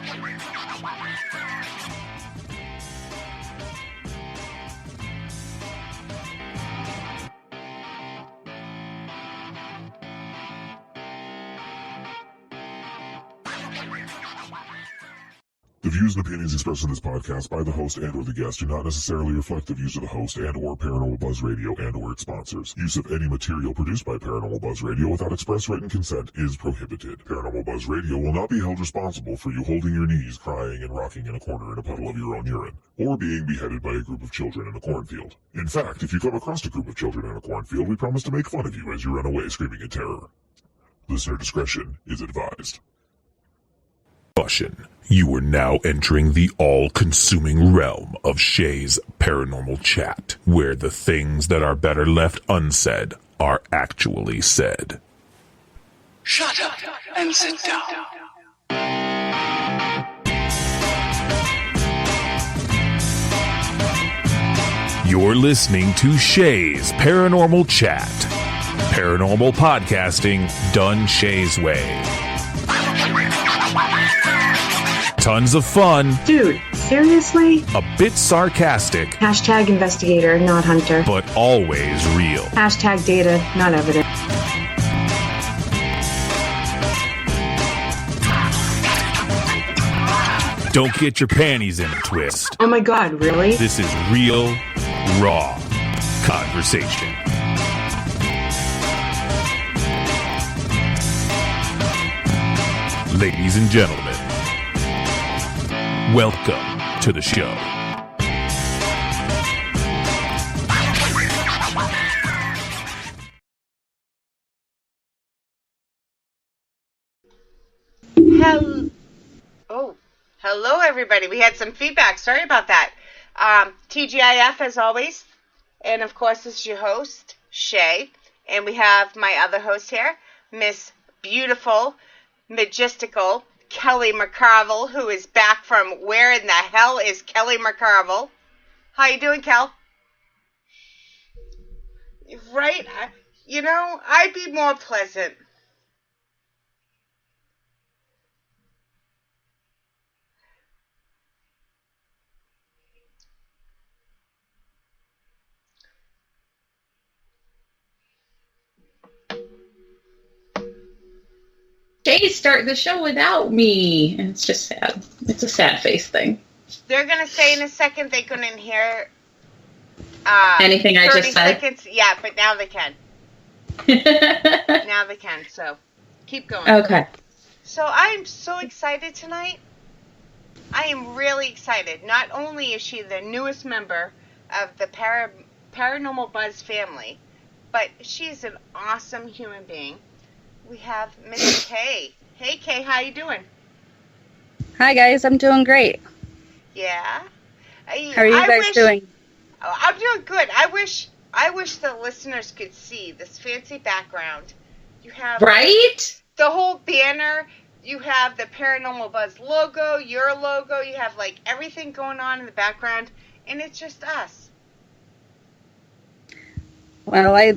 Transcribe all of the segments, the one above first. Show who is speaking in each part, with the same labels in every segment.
Speaker 1: The views and opinions expressed in this podcast by the host and or the guest do not necessarily reflect the views of the host and or Paranormal Buzz Radio and or its sponsors. Use of any material produced by Paranormal Buzz Radio without express written consent is prohibited. Paranormal Buzz Radio will not be held responsible for you holding your knees, crying, and rocking in a corner in a puddle of your own urine, or being beheaded by a group of children in a cornfield. In fact, if you come across a group of children in a cornfield, we promise to make fun of you as you run away screaming in terror. Listener discretion is advised.
Speaker 2: Caution. You are now entering the all-consuming realm of Shay's Paranormal Chat, where the things that are better left unsaid are actually said.
Speaker 3: Shut up and sit down.
Speaker 2: You're listening to Shay's Paranormal Chat. Paranormal podcasting done Shay's way. Tons of fun.
Speaker 4: Dude, seriously?
Speaker 2: A bit sarcastic.
Speaker 4: Hashtag investigator, not hunter.
Speaker 2: But always real.
Speaker 4: Hashtag data, not evidence.
Speaker 2: Don't get your panties in a twist.
Speaker 4: Oh my god, really?
Speaker 2: This is real, raw conversation. Ladies and gentlemen, welcome to the show.
Speaker 5: Hello everybody. We had some feedback. Sorry about that. TGIF as always. And of course, this is your host, Shay. And we have my other host here, Miss Beautiful, Majestical, Kelly McCarville, who is back from where in the hell is Kelly McCarville? How you doing, Kel? Right? I'd be more pleasant.
Speaker 6: Jay's starting the show without me, and it's just sad. It's a sad face thing.
Speaker 5: They're gonna say in a second they couldn't hear
Speaker 6: anything I just said.
Speaker 5: Seconds. Yeah, but now they can. Now they can. So keep going.
Speaker 6: Okay.
Speaker 5: So I'm so excited tonight. I am really excited. Not only is she the newest member of the Paranormal Buzz family, but she's an awesome human being. We have Miss Kay. Hey, Kay, how you doing?
Speaker 7: Hi, guys. I'm doing great.
Speaker 5: Yeah.
Speaker 7: How are you guys doing?
Speaker 5: Oh, I'm doing good. I wish the listeners could see this fancy background. You have
Speaker 6: right
Speaker 5: the whole banner. You have the Paranormal Buzz logo, your logo. You have like everything going on in the background, and it's just us.
Speaker 7: Well,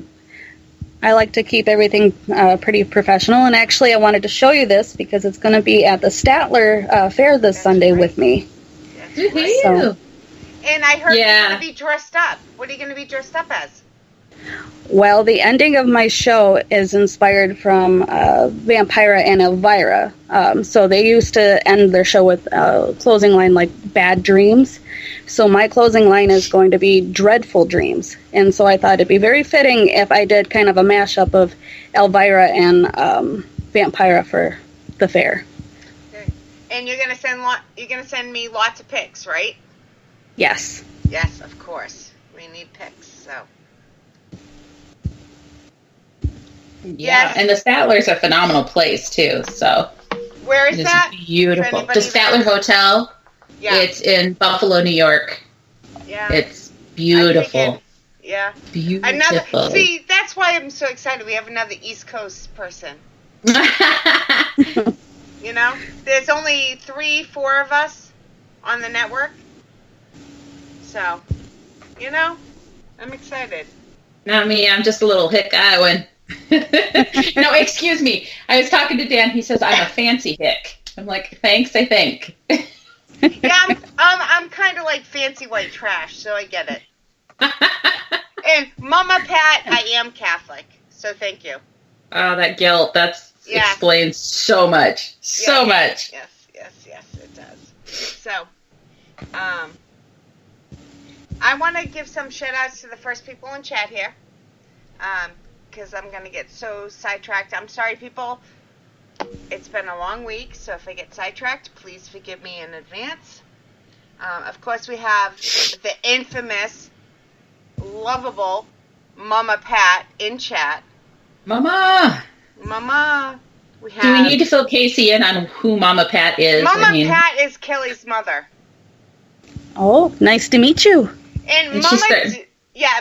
Speaker 7: I like to keep everything pretty professional, and actually I wanted to show you this because it's going to be at the Statler Fair this Sunday with me.
Speaker 5: Right.
Speaker 7: So,
Speaker 5: and I heard you're going to be dressed up. What are you going to be dressed up as?
Speaker 7: Well, the ending of my show is inspired from Vampira and Elvira. So they used to end their show with a closing line like Bad Dreams. So my closing line is going to be Dreadful Dreams. And so I thought it'd be very fitting if I did kind of a mashup of Elvira and Vampira for the fair.
Speaker 5: Okay. And you're gonna send me lots of pics, right?
Speaker 7: Yes.
Speaker 5: Yes, of course. We need pics, so.
Speaker 6: Yeah,
Speaker 5: yes.
Speaker 6: and the Statler's a phenomenal place too. So
Speaker 5: where is that?
Speaker 6: Beautiful. The Statler Hotel.
Speaker 5: Yeah.
Speaker 6: It's in Buffalo, New York.
Speaker 5: Yeah.
Speaker 6: It's beautiful.
Speaker 5: Yeah.
Speaker 6: Beautiful.
Speaker 5: See, that's why I'm so excited. We have another East Coast person. You know? There's only 3-4 of us on the network. So, I'm excited.
Speaker 6: Not me. I'm just a little hick Iowan. No, excuse me. I was talking to Dan. He says I'm a fancy hick. I'm like, thanks, I think.
Speaker 5: Yeah, I'm kind of like fancy white trash, so I get it. And Mama Pat, I am Catholic, so thank you.
Speaker 6: Oh, that guilt, explains so much. So much.
Speaker 5: Yes, it does. So, I want to give some shout-outs to the first people in chat here, because I'm going to get so sidetracked. I'm sorry, people. It's been a long week, so if I get sidetracked, please forgive me in advance. Of course, we have the infamous, lovable Mama Pat in chat.
Speaker 6: Mama!
Speaker 5: We have...
Speaker 6: Do we need to fill Kaycee in on who Mama Pat is?
Speaker 5: Mama Pat is Kelly's mother.
Speaker 7: Oh, nice to meet you.
Speaker 5: And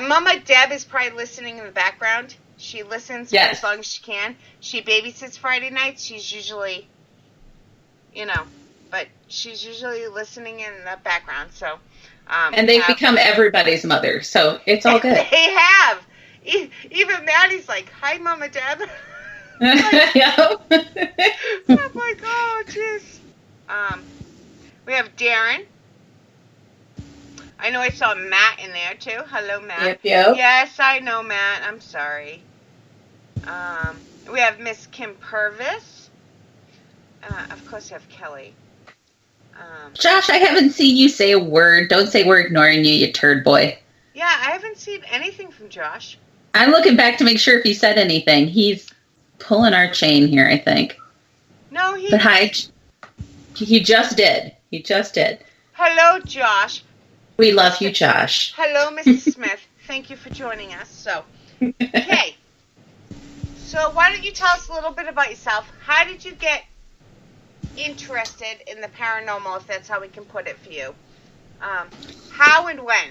Speaker 5: Mama Deb is probably listening in the background. She listens for as long as she can. She babysits Friday nights. She's usually, but she's usually listening in the background. So,
Speaker 6: and they've become everybody's mother, so it's all good.
Speaker 5: They have. Even Maddie's like, "Hi, Mama Deb."
Speaker 6: Oh
Speaker 5: my God, jeez. We have Darren. I know I saw Matt in there too. Hello, Matt.
Speaker 6: Yep.
Speaker 5: Yes, I know Matt. I'm sorry. We have Miss Kim Purvis. Of course, we have Kelly.
Speaker 6: Josh, I haven't seen you say a word. Don't say we're ignoring you, you turd boy.
Speaker 5: Yeah, I haven't seen anything from Josh.
Speaker 6: I'm looking back to make sure if he said anything. He's pulling our chain here, I think.
Speaker 5: No, he...
Speaker 6: But hi, he just did.
Speaker 5: Hello, Josh.
Speaker 6: We love you, Josh.
Speaker 5: Hello, Mrs. Smith. Thank you for joining us. So, okay. So why don't you tell us a little bit about yourself? How did you get interested in the paranormal, if that's how we can put it for you? How and when?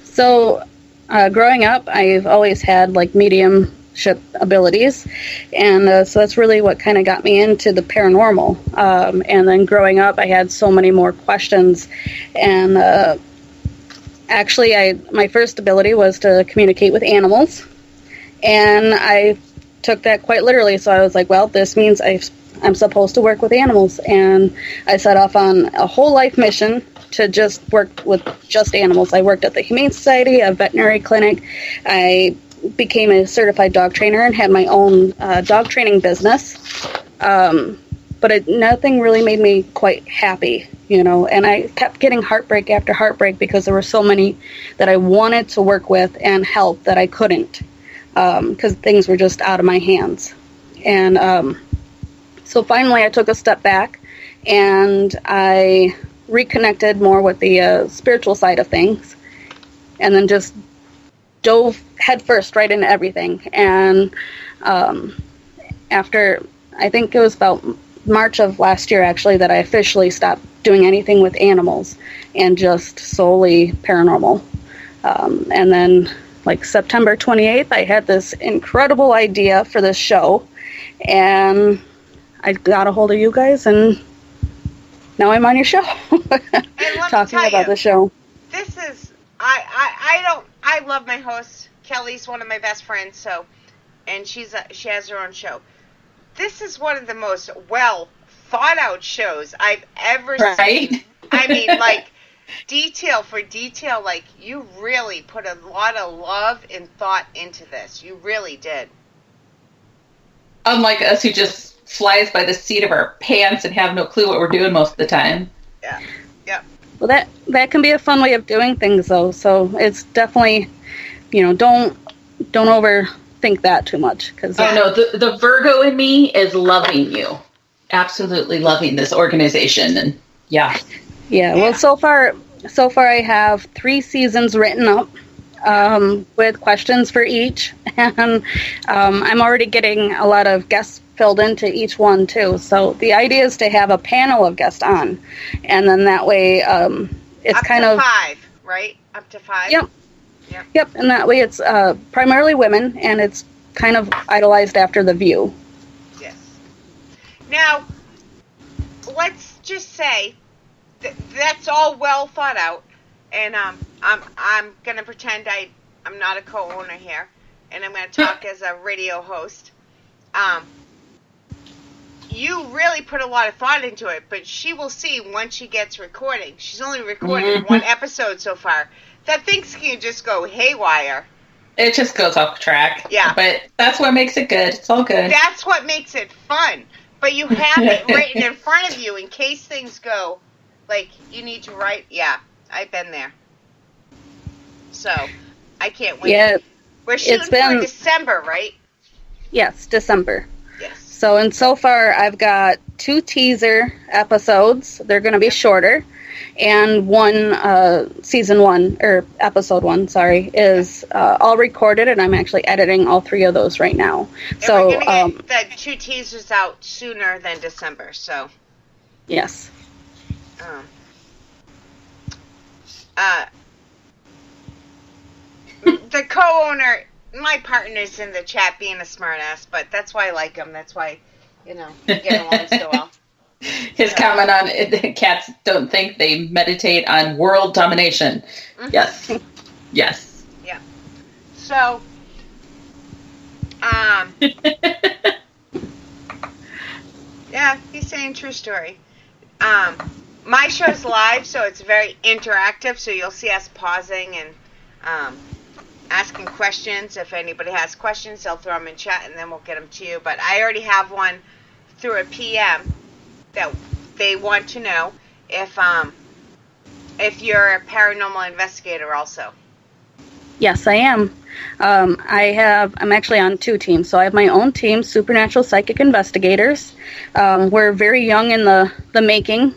Speaker 7: So, growing up, I've always had mediumship abilities, and so that's really what kind of got me into the paranormal. And then growing up, I had so many more questions, and actually, my first ability was to communicate with animals, and I took that quite literally. So I was like, well, this means I'm supposed to work with animals, and I set off on a whole life mission to just work with just animals. I worked at the Humane Society, a veterinary clinic. I became a certified dog trainer and had my own dog training business. But nothing really made me quite happy, and I kept getting heartbreak after heartbreak because there were so many that I wanted to work with and help that I couldn't, because things were just out of my hands. And so finally I took a step back and I reconnected more with the spiritual side of things, and then just dove headfirst right into everything. And after, I think it was about March of last year, actually, that I officially stopped doing anything with animals and just solely paranormal. And then, September 28th, I had this incredible idea for this show, and I got a hold of you guys, and now I'm on your show talking about the show.
Speaker 5: This is, I love my host. Kelly's one of my best friends, and she has her own show. This is one of the most well thought out shows I've ever seen. I mean, detail for detail, you really put a lot of love and thought into this. You really did.
Speaker 6: Unlike us, who just flies by the seat of our pants and have no clue what we're doing most of the time.
Speaker 5: Yeah.
Speaker 7: Well, that can be a fun way of doing things, though. So it's definitely, don't overthink that too much. Cause,
Speaker 6: no, the Virgo in me is loving you. Absolutely loving this organization. And yeah.
Speaker 7: Well, so far I have 3 seasons written up with questions for each. And I'm already getting a lot of guests filled into each one, too. So the idea is to have a panel of guests on. And then that way it's
Speaker 5: up
Speaker 7: kind
Speaker 5: to
Speaker 7: of...
Speaker 5: 5, right? Up to 5?
Speaker 7: Yep. And that way it's primarily women, and it's kind of idolized after The View.
Speaker 5: Yes. Now, let's just say that's all well thought out, and I'm going to pretend I'm not a co-owner here, and I'm going to talk as a radio host. you really put a lot of thought into it, but she will see once she gets recording. She's only recorded one episode so far. That things can just go haywire.
Speaker 6: It just goes off track.
Speaker 5: Yeah.
Speaker 6: But that's what makes it good. It's all good.
Speaker 5: That's what makes it fun. But you have it written in front of you in case things go, like, you need to write. Yeah, I've been there. So, I can't wait.
Speaker 7: Yeah,
Speaker 5: we're shooting for December, right?
Speaker 7: Yes, December.
Speaker 5: Yes.
Speaker 7: So far, I've got 2 teaser episodes. They're going to be shorter. And episode 1, is all recorded, and I'm actually editing all 3 of those right now.
Speaker 5: And
Speaker 7: so
Speaker 5: we're going to get the 2 teasers out sooner than December, so.
Speaker 7: Yes.
Speaker 5: The co-owner, my partner's in the chat being a smartass, but that's why I like him. That's why, we get along so well.
Speaker 6: His comment on cats don't think they meditate on world domination. Mm-hmm. Yes. Yes.
Speaker 5: Yeah. So, yeah, he's saying true story. My show's live, so it's very interactive, so you'll see us pausing and asking questions. If anybody has questions, they'll throw them in chat, and then we'll get them to you. But I already have one through a PM that they want to know if you're a paranormal investigator also.
Speaker 7: Yes, I am. I'm actually on 2 teams. So I have my own team, Supernatural Psychic Investigators. We're very young in the making,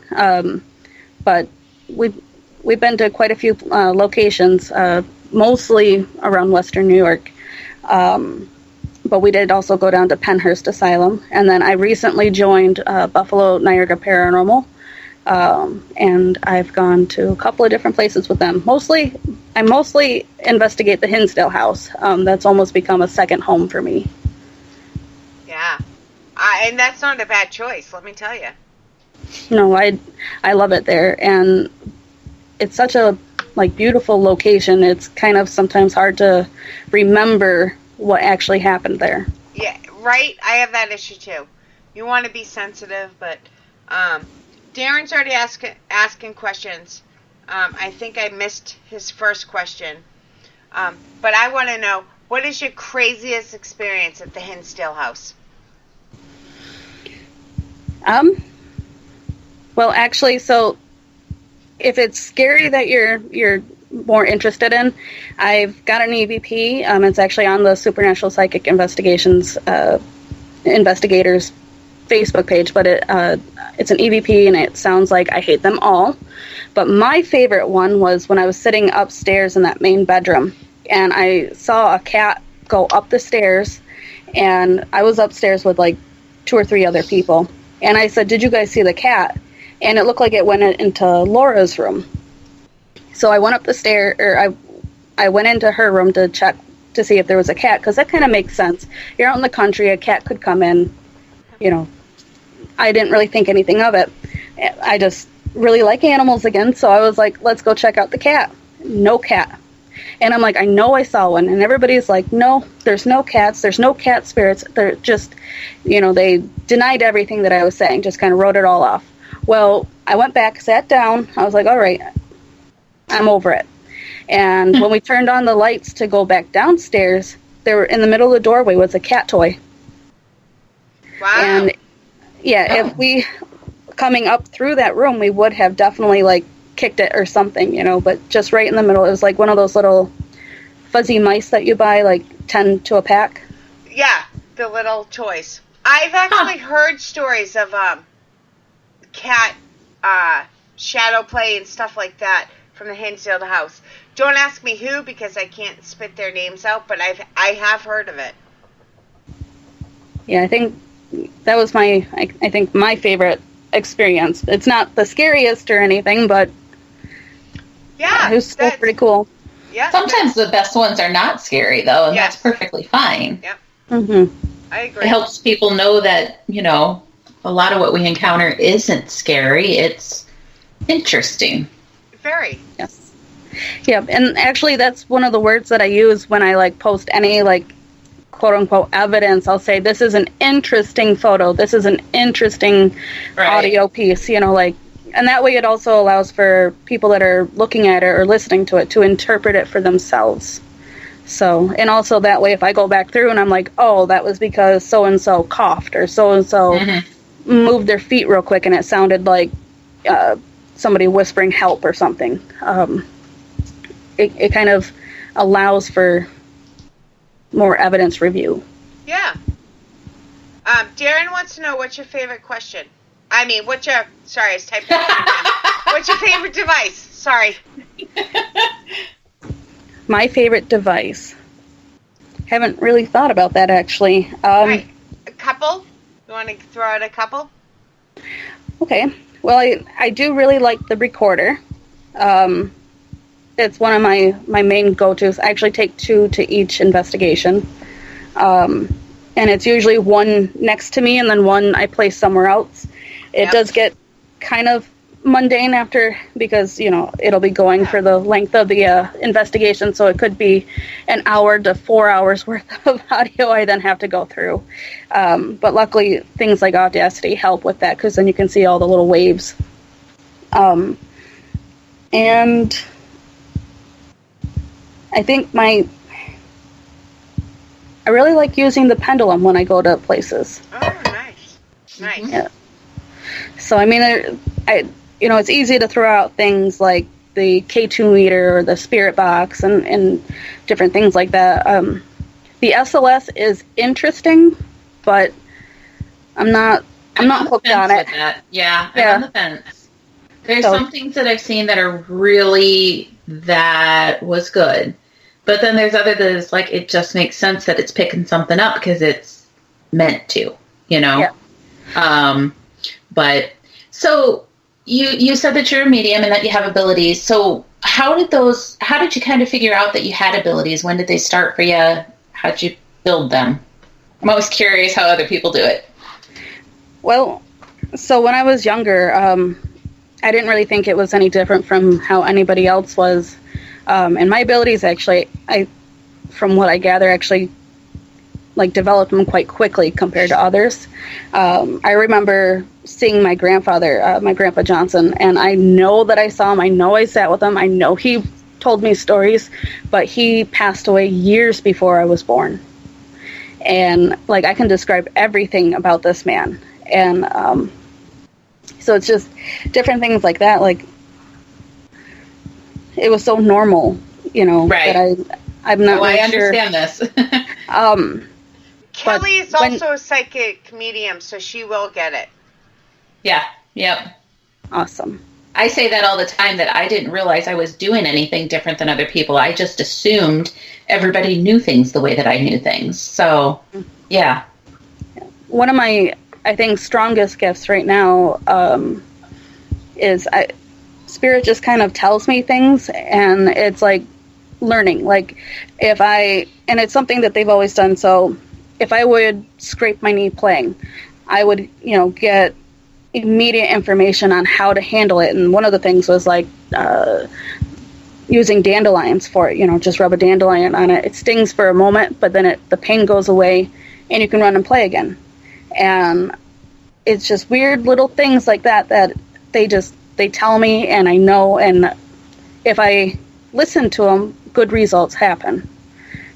Speaker 7: but we've been to quite a few locations, mostly around Western New York. But we did also go down to Penhurst Asylum. And then I recently joined Buffalo Niagara Paranormal. And I've gone to a couple of different places with them. I mostly investigate the Hinsdale house. That's almost become a second home for me.
Speaker 5: Yeah. And that's not a bad choice, let me tell you.
Speaker 7: No, I love it there. And it's such a beautiful location. It's kind of sometimes hard to remember what actually happened there.
Speaker 5: Yeah, right? I have that issue too. You want to be sensitive, but Darren's already asking questions. I think I missed his first question. But I want to know, what is your craziest experience at the Hinsdale house?
Speaker 7: Well, actually, so if it's scary that you're more interested in, I've got an EVP. It's actually on the Supernatural Psychic Investigators Facebook page, but it's an EVP, and it sounds like I hate them all. But my favorite one was when I was sitting upstairs in that main bedroom, and I saw a cat go up the stairs, and I was upstairs with 2 or 3 other people, and I said, "Did you guys see the cat?" And it looked like it went into Laura's room. So I went up the stair, or I went into her room to check to see if there was a cat, because that kind of makes sense. You're out in the country, a cat could come in, I didn't really think anything of it. I just really like animals again, so I was like, let's go check out the cat. No cat. And I'm like, I know I saw one. And everybody's like, no, there's no cats. There's no cat spirits. They're just, they denied everything that I was saying, just kind of wrote it all off. Well, I went back, sat down. I was like, all right, I'm over it. And when we turned on the lights to go back downstairs, there were in the middle of the doorway was a cat toy.
Speaker 5: Wow.
Speaker 7: And yeah, if we coming up through that room, we would have definitely kicked it or something, but just right in the middle, it was like one of those little fuzzy mice that you buy 10 to a pack.
Speaker 5: Yeah, the little toys. I've actually heard stories of cat shadow play and stuff like that from the Hinsdale house. Don't ask me who, because I can't spit their names out, but I have heard of it.
Speaker 7: Yeah, I think that was I think my favorite experience. It's not the scariest or anything, but
Speaker 5: yeah,
Speaker 7: it was still pretty cool.
Speaker 5: Yeah.
Speaker 6: Sometimes the best ones are not scary, though, and that's perfectly fine.
Speaker 5: Yep.
Speaker 7: Mm-hmm.
Speaker 5: I agree.
Speaker 6: It helps people know that, a lot of what we encounter isn't scary. It's interesting.
Speaker 5: Very.
Speaker 7: Yes. Yeah, and actually that's one of the words that I use when I post any quote unquote evidence, I'll say this is an interesting photo, this is an interesting audio piece, you know, like, and that way it also allows for people that are looking at it or listening to it to interpret it for themselves. So, and also that way if I go back through and I'm like, oh, that was because so-and-so coughed or so-and-so moved their feet real quick and it sounded like somebody whispering help or something. It kind of allows for more evidence review.
Speaker 5: Yeah. Darren wants to know, what's your favorite question? I mean, sorry, I was typing. What's your favorite device? Sorry.
Speaker 7: My favorite device. Haven't really thought about that, actually.
Speaker 5: Right. A couple? You want to throw out a couple?
Speaker 7: Okay. Well, I do really like the recorder. It's one of my main go-tos. I actually take 2 to each investigation. And it's usually one next to me and then one I place somewhere else. It does get kind of mundane after, because, you know, it'll be going for the length of the investigation, so it could be an hour to 4 hours worth of audio I then have to go through. But luckily, things like Audacity help with that, because then you can see all the little waves. And I think I really like using the pendulum when I go to places.
Speaker 5: Oh, nice. Nice.
Speaker 7: Yeah. So, I mean, it's easy to throw out things like the K2 meter or the spirit box and different things like that. The SLS is interesting, but I'm not hooked on it.
Speaker 6: Yeah, I'm on the fence. There's some things that I've seen that are really, that was good. But then there's other that is like, it just makes sense that it's picking something up because it's meant to, you know? Yeah. But, so, you said that you're a medium and that you have abilities. So how did you kind of figure out that you had abilities? When did they start for you? How did you build them? I'm always curious how other people do it.
Speaker 7: Well, so when I was younger, I didn't really think it was any different from how anybody else was. And my abilities actually, from what I gather, actually like developed them quite quickly compared to others. I remember seeing my grandfather, my Grandpa Johnson, and I know that I saw him. I know I sat with him. I know he told me stories, but he passed away years before I was born. And like, I can describe everything about this man. And so it's just different things like that. Like, it was so normal, you know,
Speaker 6: right.
Speaker 7: that I'm not really
Speaker 6: I understand
Speaker 7: sure.
Speaker 6: this.
Speaker 5: Kelly is also a psychic medium, so she will get it.
Speaker 6: Yeah, yep.
Speaker 7: Awesome.
Speaker 6: I say that all the time, that I didn't realize I was doing anything different than other people. I just assumed everybody knew things the way that I knew things. So, yeah.
Speaker 7: One of my, I think, strongest gifts right now is Spirit just kind of tells me things, and it's like learning. Like, and it's something that they've always done. So if I would scrape my knee playing, I would, get immediate information on how to handle it. And one of the things was like using dandelions for it, just rub a dandelion on it. It stings for a moment, but then the pain goes away and you can run and play again. And it's just weird little things like that they tell me, and I know, and if I listen to them, good results happen.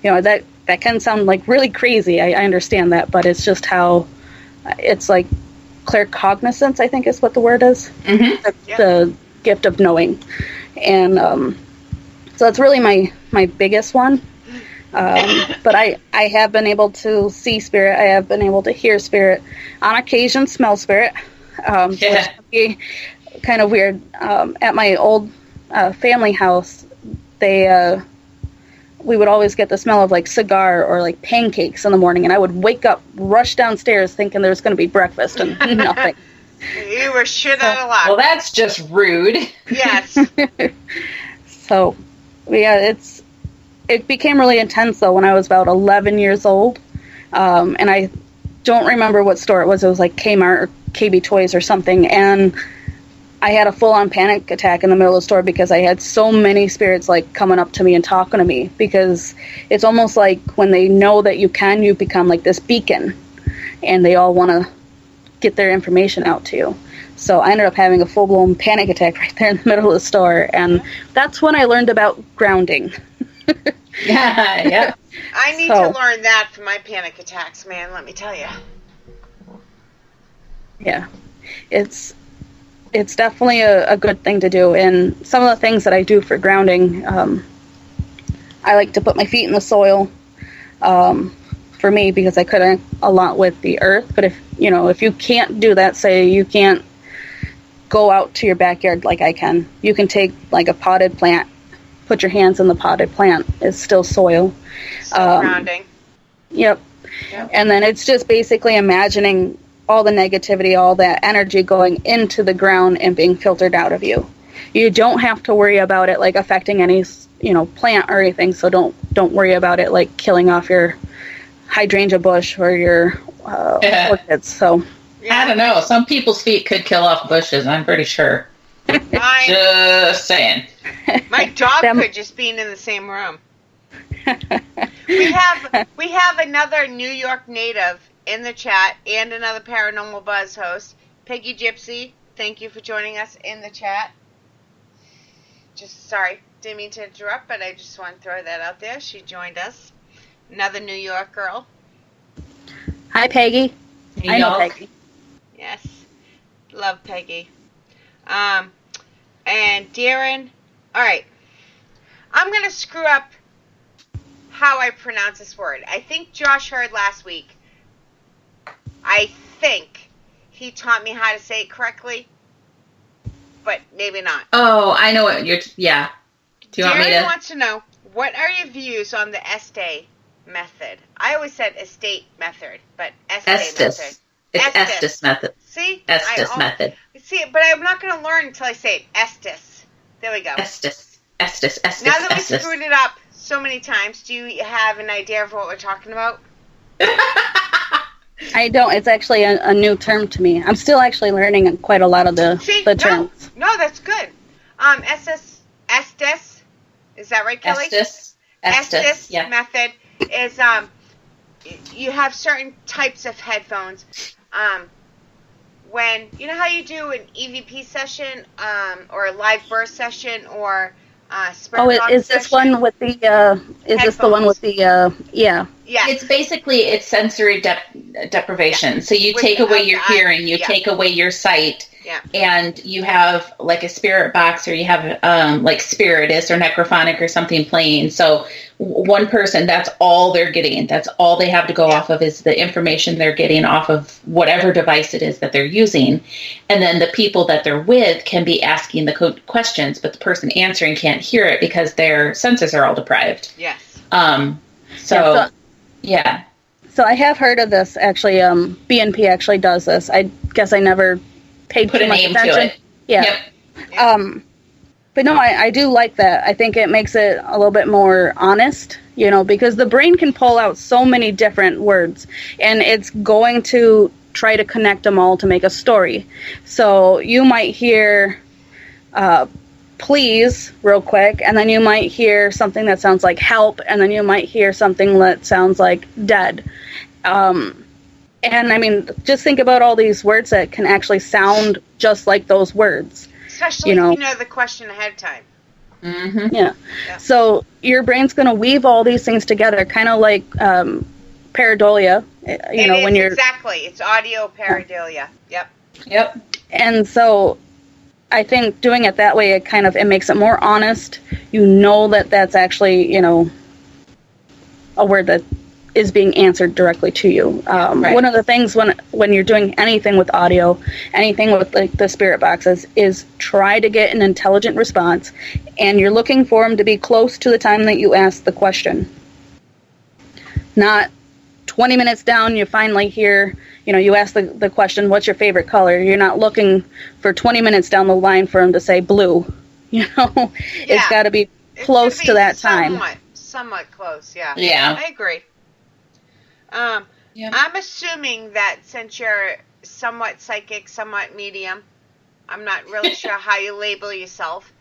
Speaker 7: That can sound like really crazy. I understand that, but it's just how it's like claircognizance, I think is what the word is. Mm-hmm. The gift of knowing. And so that's really my biggest one. But I have been able to see spirit. I have been able to hear spirit. On occasion, smell spirit. Which can be kind of weird. At my old family house, we would always get the smell of like cigar or like pancakes in the morning, and I would wake up, rush downstairs thinking there was going to be breakfast, and nothing.
Speaker 5: You were shit out of luck.
Speaker 6: Well, that's just rude.
Speaker 5: Yes.
Speaker 7: So, yeah, it became really intense though when I was about 11 years old, and I don't remember what store it was. It was like Kmart or KB Toys or something, and I had a full-on panic attack in the middle of the store because I had so many spirits like coming up to me and talking to me, because it's almost like when they know that you become like this beacon, and they all want to get their information out to you. So I ended up having a full-blown panic attack right there in the middle of the store, and that's when I learned about grounding.
Speaker 6: Yeah.
Speaker 5: I need to learn that for my panic attacks, man, let me tell you.
Speaker 7: Yeah. It's definitely a good thing to do. And some of the things that I do for grounding, I like to put my feet in the soil, for me, because I couldn't a lot with the earth. But if you can't do that, say you can't go out to your backyard like I can, you can take like a potted plant, put your hands in the potted plant. It's still soil.
Speaker 5: Still grounding.
Speaker 7: Yep. And then it's just basically imagining all the negativity, all that energy going into the ground and being filtered out of you. You don't have to worry about it like affecting any, plant or anything. So don't worry about it like killing off your hydrangea bush or your orchids. So
Speaker 6: I don't know. Some people's feet could kill off bushes. I'm pretty sure. Just saying.
Speaker 5: My dog could, just being in the same room. We have another New York native in the chat and another Paranormal Buzz host, Peggy Gypsy. Thank you for joining us in the chat. Didn't mean to interrupt, but I just want to throw that out there. She joined us. Another New York girl.
Speaker 7: Hi, Peggy. I know Peggy.
Speaker 5: Yes. Love Peggy. And Darren. All right. I'm going to screw up how I pronounce this word. I think Josh heard last week. I think he taught me how to say it correctly, but maybe not.
Speaker 6: Oh, I know what yeah. Do you want me to?
Speaker 5: Darren wants to know, what are your views on the Estes method? I always said estate method, but Estes method.
Speaker 6: It's Estes method.
Speaker 5: See?
Speaker 6: Estes method.
Speaker 5: See, but I'm not going to learn until I say it. Estes. There we go.
Speaker 6: Estes.
Speaker 5: Now that we screwed it up so many times, do you have an idea of what we're talking about?
Speaker 7: I don't. It's actually a new term to me. I'm still actually learning quite a lot of the terms.
Speaker 5: No, that's good. Estes, is that right, Kelly? Estes
Speaker 6: yeah.
Speaker 5: method is you have certain types of headphones. When you know how you do an EVP session, or a live burst session, or spirit box
Speaker 7: is
Speaker 5: session?
Speaker 7: this one with the? Is
Speaker 5: headphones.
Speaker 7: This the one with the? Yeah.
Speaker 5: Yeah.
Speaker 6: It's basically sensory deprivation. So you take away your hearing, you take away your sight, and you have like a spirit box, or you have like spiritist or necrophonic or something playing. So one person, that's all they're getting. That's all they have to go off of is the information they're getting off of whatever device it is that they're using. And then the people that they're with can be asking the questions, but the person answering can't hear it because their senses are all deprived.
Speaker 5: Yes.
Speaker 7: Yeah. So I have heard of this, actually. BNP actually does this. I guess I never paid
Speaker 6: Put
Speaker 7: too
Speaker 6: a
Speaker 7: much
Speaker 6: name
Speaker 7: attention.
Speaker 6: to it.
Speaker 7: Yeah.
Speaker 6: Yep.
Speaker 7: But no, I do like that. I think it makes it a little bit more honest, because the brain can pull out so many different words, and it's going to try to connect them all to make a story. So you might hear please real quick, and then you might hear something that sounds like help, and then you might hear something that sounds like dead. And I mean, just think about all these words that can actually sound just like those words.
Speaker 5: Especially if you know the question ahead of time.
Speaker 6: Mm-hmm.
Speaker 7: Yeah. So your brain's going to weave all these things together, kind of like pareidolia. When you're
Speaker 5: exactly, it's audio pareidolia.
Speaker 6: Yep.
Speaker 7: And so I think doing it that way, it makes it more honest. You know that that's actually, a word that is being answered directly to you.
Speaker 6: Right.
Speaker 7: One of the things when you're doing anything with audio, anything with like the spirit boxes, is try to get an intelligent response, and you're looking for them to be close to the time that you ask the question. Not 20 minutes down, you finally hear, you ask the question, what's your favorite color? You're not looking for 20 minutes down the line for them to say blue. It's got to be close to that time.
Speaker 5: Somewhat close, yeah.
Speaker 6: Yeah.
Speaker 5: I agree. I'm assuming that since you're somewhat psychic, somewhat medium, I'm not really sure how you label yourself,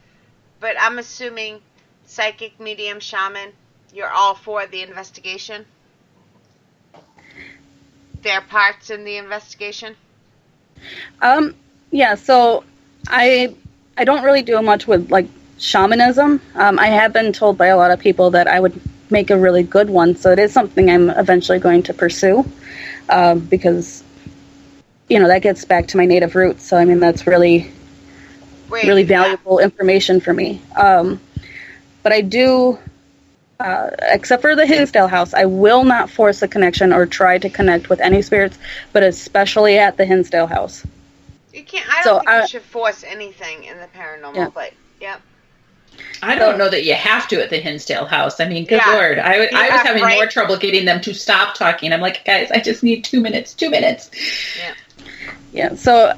Speaker 5: but I'm assuming psychic, medium, shaman, you're all for the investigation? Their parts in the investigation?
Speaker 7: Yeah, so I don't really do much with, like, shamanism. I have been told by a lot of people that I would make a really good one, so it is something I'm eventually going to pursue, because, that gets back to my native roots, so, I mean, that's really valuable information for me. But I do, except for the Hinsdale house, I will not force a connection or try to connect with any spirits, but especially at the Hinsdale house.
Speaker 5: You can't. I don't think you should force anything in the paranormal, but yeah.
Speaker 6: I don't know that you have to at the Hinsdale house. I mean, good Lord. I was having more trouble getting them to stop talking. I'm like, guys, I just need 2 minutes. 2 minutes.
Speaker 5: Yeah.
Speaker 7: Yeah, so,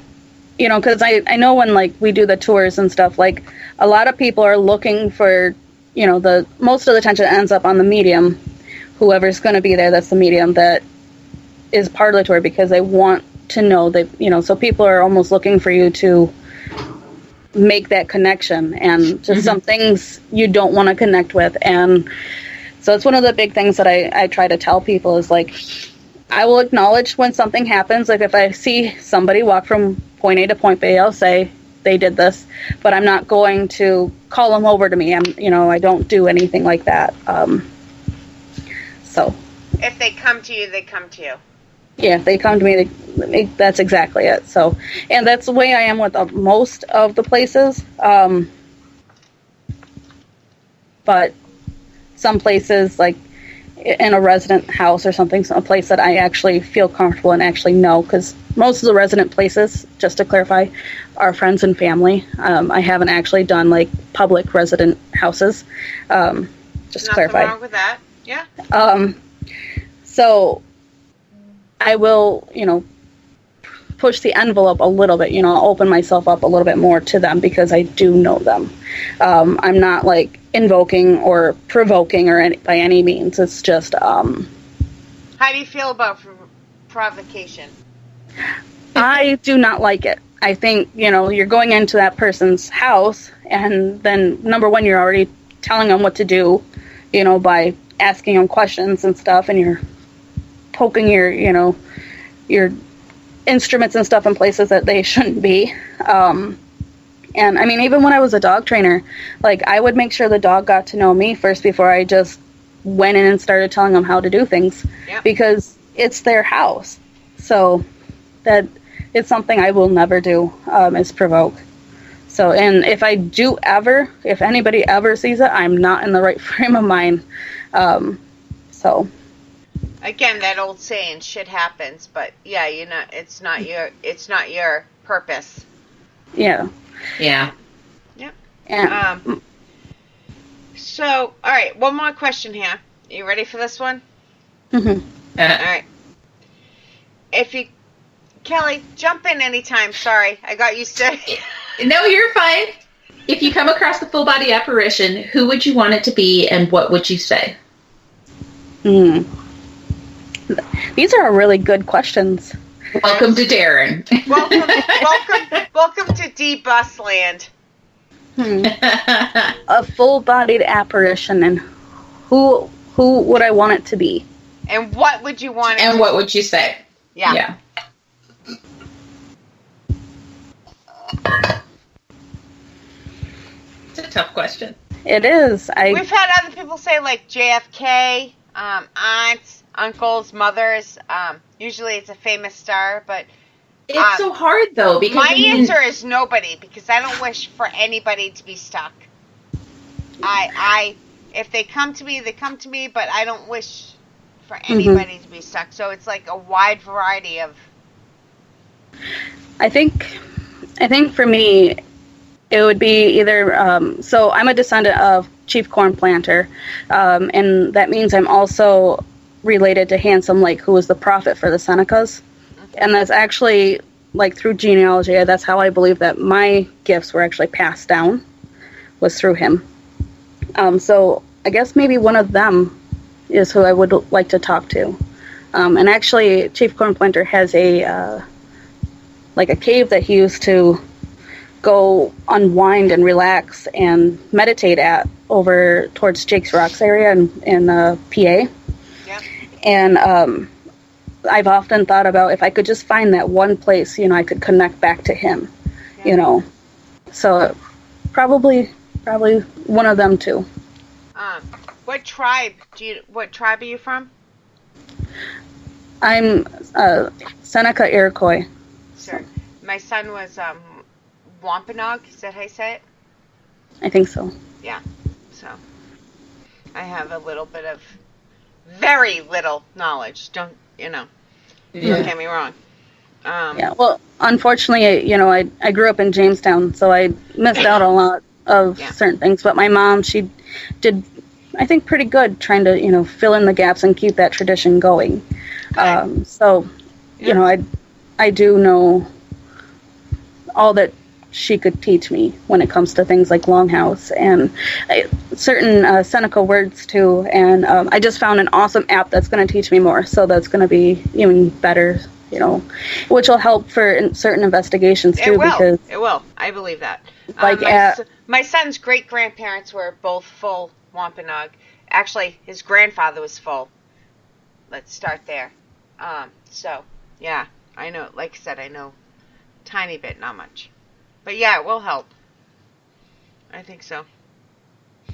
Speaker 7: because I know when, like, we do the tours and stuff, like, a lot of people are looking for, the most of the attention ends up on the medium, whoever's going to be there, that's the medium that is part of the tour, because they want to know that, so people are almost looking for you to make that connection, and just some things you don't want to connect with. And so it's one of the big things that I try to tell people is, like, I will acknowledge when something happens. Like, if I see somebody walk from point A to point B, I'll say they did this, but I'm not going to call them over to me. I don't do anything like that. So
Speaker 5: if they come to you, they come to you.
Speaker 7: Yeah, they come to me. That's exactly it. So, and that's the way I am with most of the places. But some places, like in a resident house or something, a place that I actually feel comfortable and actually know, because most of the resident places, just to clarify, are friends and family. I haven't actually done, like, public resident houses. Just to clarify.
Speaker 5: Nothing wrong with that. Yeah.
Speaker 7: So I will, push the envelope a little bit, open myself up a little bit more to them, because I do know them. I'm not, like, invoking or provoking by any means. It's just,
Speaker 5: how do you feel about provocation?
Speaker 7: I do not like it. I think, you're going into that person's house, and then, number one, you're already telling them what to do, by asking them questions and stuff, and you're poking your instruments and stuff in places that they shouldn't be. And I mean, even when I was a dog trainer, like, I would make sure the dog got to know me first before I just went in and started telling them how to do things, because it's their house. So that it's something I will never do, is provoke. So, and if anybody ever sees it, I'm not in the right frame of mind. So.
Speaker 5: Again, that old saying, shit happens, but yeah, it's not your purpose.
Speaker 7: Yeah.
Speaker 6: Yeah.
Speaker 5: Yep.
Speaker 7: Yeah.
Speaker 5: So, all right, one more question here. You ready for this one?
Speaker 7: Mm-hmm.
Speaker 5: All right. Kelly, jump in anytime. Sorry, I got used to it.
Speaker 6: No, you're fine. If you come across a full body apparition, who would you want it to be, and what would you say?
Speaker 7: These are really good questions.
Speaker 6: Welcome to Darren.
Speaker 5: Welcome to D-Bus Land.
Speaker 7: A full-bodied apparition, and who would I want it to be?
Speaker 5: And what would you want it
Speaker 6: And
Speaker 5: to
Speaker 6: what
Speaker 5: be?
Speaker 6: would you say?
Speaker 5: Yeah.
Speaker 6: It's a tough question.
Speaker 7: It is.
Speaker 5: We've had other people say, like, JFK, aunts, uncles, mothers. Usually it's a famous star, but
Speaker 6: it's so hard, though, because
Speaker 5: my answer is nobody, because I don't wish for anybody to be stuck. If they come to me, they come to me, but I don't wish for anybody to be stuck. So it's like a wide variety of.
Speaker 7: I think for me, it would be either. So I'm a descendant of Chief Corn Planter, and that means I'm also related to Handsome Lake, who was the prophet for the Senecas. And that's actually, like, through genealogy, that's how I believe that my gifts were actually passed down, was through him. So I guess maybe one of them is who I would like to talk to. And actually, Chief Corn Planter has a cave that he used to go unwind and relax and meditate at over towards Jake's Rocks area in PA.
Speaker 5: Yeah.
Speaker 7: And I've often thought about if I could just find that one place, you know, I could connect back to him, you know. So probably one of them too.
Speaker 5: What tribe are you from?
Speaker 7: I'm Seneca Iroquois.
Speaker 5: Sure. My son was Wampanoag. Is that how you say it?
Speaker 7: I think so.
Speaker 5: Yeah. So I have a little bit of very little knowledge. Don't get me wrong.
Speaker 7: Yeah. Well, unfortunately, you know, I grew up in Jamestown, so I missed out a lot of certain things. But my mom, she did, I think, pretty good trying to, you know, fill in the gaps and keep that tradition going. So, you know, I do know all that she could teach me when it comes to things like longhouse and certain Seneca words too. And I just found an awesome app that's going to teach me more. So that's going to be even better, you know, which will help for certain investigations too.
Speaker 5: It will. I believe that.
Speaker 7: Like
Speaker 5: my son's great grandparents were both full Wampanoag. Actually, his grandfather was full. Let's start there. So yeah, I know. Like I said, I know a tiny bit, not much. But yeah, it will help. I think so.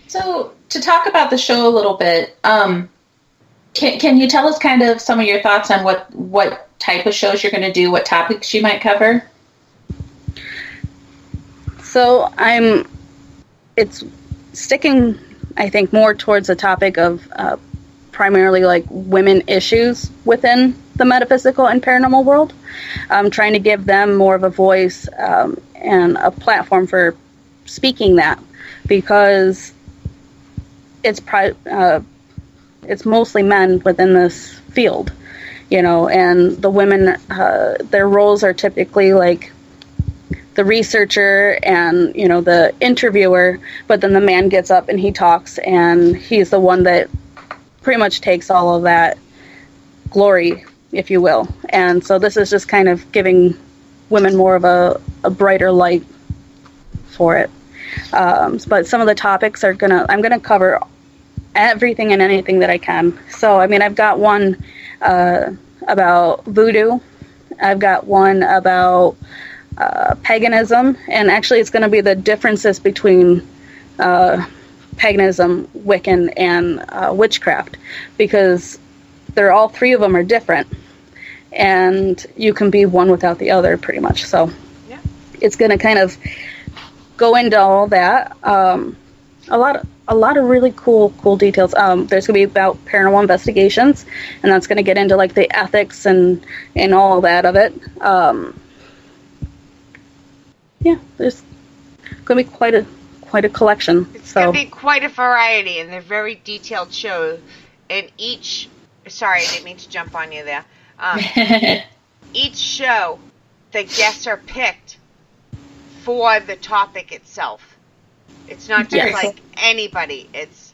Speaker 6: So, to talk about the show a little bit, can you tell us kind of some of your thoughts on what type of shows you're going to do, what topics you might cover?
Speaker 7: So, it's sticking, I think, more towards the topic of primarily like women issues within the metaphysical and paranormal world. I'm trying to give them more of a voice and a platform for speaking that, because it's mostly men within this field, you know, and the women, their roles are typically like the researcher and, you know, the interviewer, but then the man gets up and he talks, and he's the one that pretty much takes all of that glory, if you will. And so this is just kind of giving women more of a brighter light for it. But some of the topics I'm gonna cover everything and anything that I can. So I mean, I've got one about voodoo. I've got one about paganism, and actually it's going to be the differences between paganism, Wiccan, and witchcraft, because all three of them are different, and you can be one without the other, pretty much. So it's going to kind of go into all that. A lot of really cool details. There's going to be about paranormal investigations, and that's going to get into like the ethics and all that of it. There's going to be quite a collection.
Speaker 5: It's going to be quite a variety, and they're very detailed shows. And sorry, I didn't mean to jump on you there. Each show, the guests are picked for the topic itself. It's not just like anybody. It's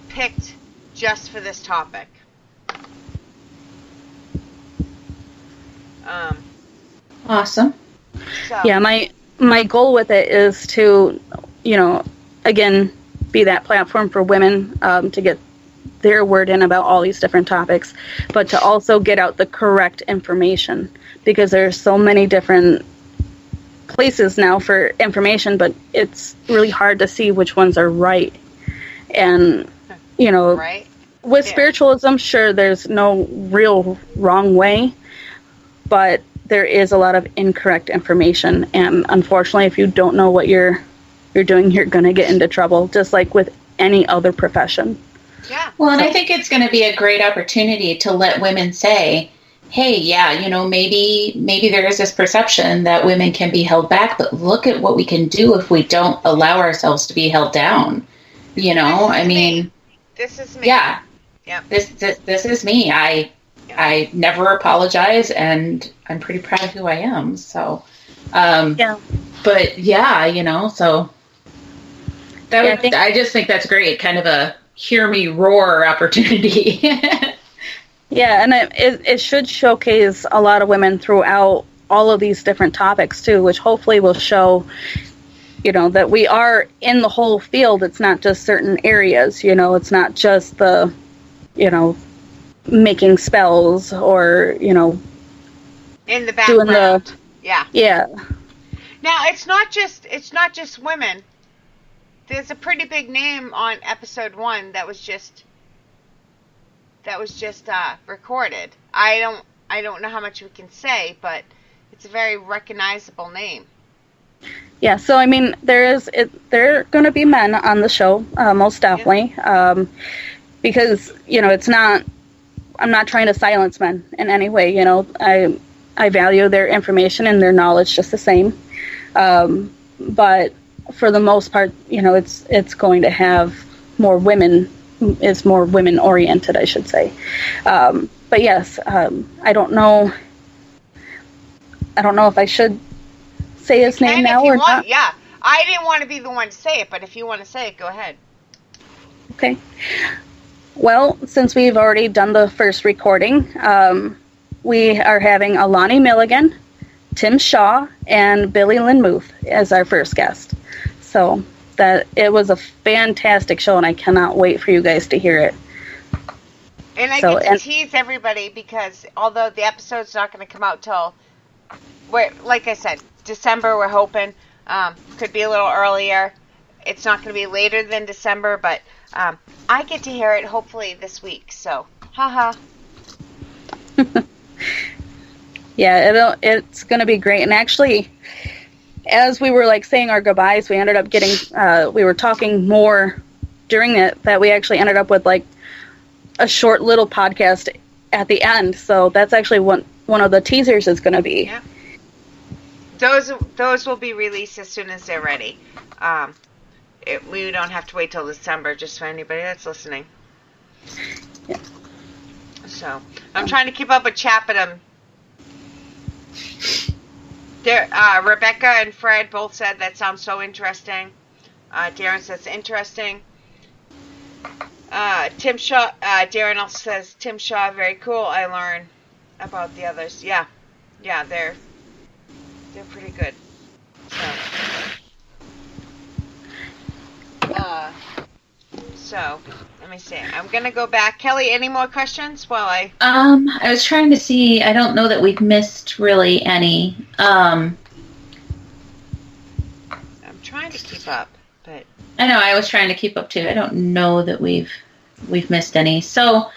Speaker 5: picked just for this topic.
Speaker 6: Awesome.
Speaker 5: So.
Speaker 7: Yeah, my goal with it is to, you know, again, be that platform for women to get their word in about all these different topics, but to also get out the correct information, because there's so many different places now for information, but it's really hard to see which ones are right. And, you know, with spiritualism, sure, there's no real wrong way, but there is a lot of incorrect information, and unfortunately, if you don't know what you're doing, you're going to get into trouble, just like with any other profession.
Speaker 5: Yeah.
Speaker 6: Well, and I think it's going to be a great opportunity to let women say, hey, yeah, you know, maybe there is this perception that women can be held back, but look at what we can do if we don't allow ourselves to be held down. You know,
Speaker 5: This is me.
Speaker 6: Yeah.
Speaker 5: Yeah.
Speaker 6: This is me. I never apologize, and I'm pretty proud of who I am. So, but yeah, you know, so I just think that's great. Kind of a hear me roar opportunity.
Speaker 7: Yeah, and it should showcase a lot of women throughout all of these different topics too, which hopefully will show, that we are in the whole field. It's not just certain areas, it's not just the, making spells or,
Speaker 5: in the background. Yeah. Now, it's not just women. There's a pretty big name on episode 1 that was just recorded. I don't know how much we can say, but it's a very recognizable name.
Speaker 7: Yeah, so I mean, there are going to be men on the show, most definitely, because it's not. I'm not trying to silence men in any way. I value their information and their knowledge just the same, but for the most part, it's going to have more women. It's more women oriented, I should say. But yes, I don't know. I don't know if I should say his name now or not.
Speaker 5: Yeah, I didn't want to be the one to say it, but if you want to say it, go ahead.
Speaker 7: Okay. Well, since we've already done the first recording, we are having Alani Milligan, Tim Shaw, and Billy Lynn Muth as our first guest. So that it was a fantastic show, and I cannot wait for you guys to hear it.
Speaker 5: And I get to tease everybody because although the episode's not going to come out till, like I said, December, we're hoping. Could be a little earlier. It's not going to be later than December, but I get to hear it hopefully this week. So, haha.
Speaker 7: Yeah, it's going to be great. And actually, as we were saying our goodbyes, we ended up getting, we were talking more during it that we actually ended up with a short little podcast at the end. So that's actually one of the teasers is going to be.
Speaker 5: Yeah. Those will be released as soon as they're ready. We don't have to wait till December, just for anybody that's listening.
Speaker 7: Yeah.
Speaker 5: So I'm trying to keep up with Chapadam. Rebecca and Fred both said that sounds so interesting. Darren says interesting. Tim Shaw. Darren also says Tim Shaw, very cool. I learn about the others. Yeah, they're pretty good. So, let me see. I'm gonna go back. Kelly, any more questions while I
Speaker 6: was trying to see. I don't know that we've missed really any.
Speaker 5: I'm trying to keep up, but
Speaker 6: I know I was trying to keep up too. I don't know that we've missed any. So,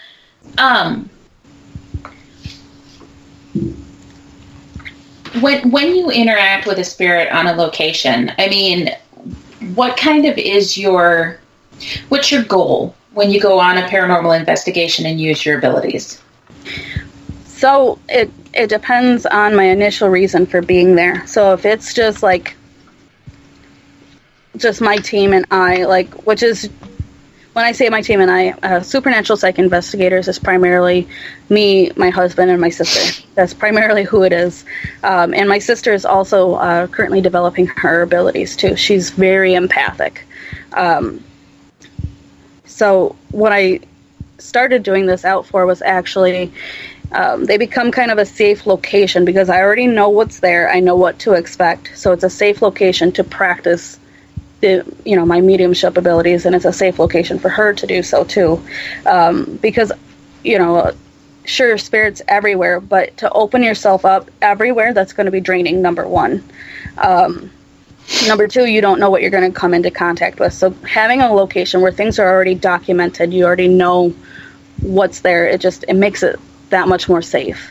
Speaker 6: when you interact with a spirit on a location, I mean, what kind of what's your goal when you go on a paranormal investigation and use your abilities?
Speaker 7: So it depends on my initial reason for being there. So if it's just just my team and I, which is, when I say my team and I, supernatural psych investigators is primarily me, my husband, and my sister. That's primarily who it is. And my sister is also currently developing her abilities too. She's very empathic. So what I started doing this out for was actually, they become kind of a safe location because I already know what's there. I know what to expect. So it's a safe location to practice my mediumship abilities, and it's a safe location for her to do so too. Because, sure, spirits everywhere, but to open yourself up everywhere, that's going to be draining, number one. Number two, you don't know what you're going to come into contact with. So having a location where things are already documented, you already know what's there, it makes it that much more safe.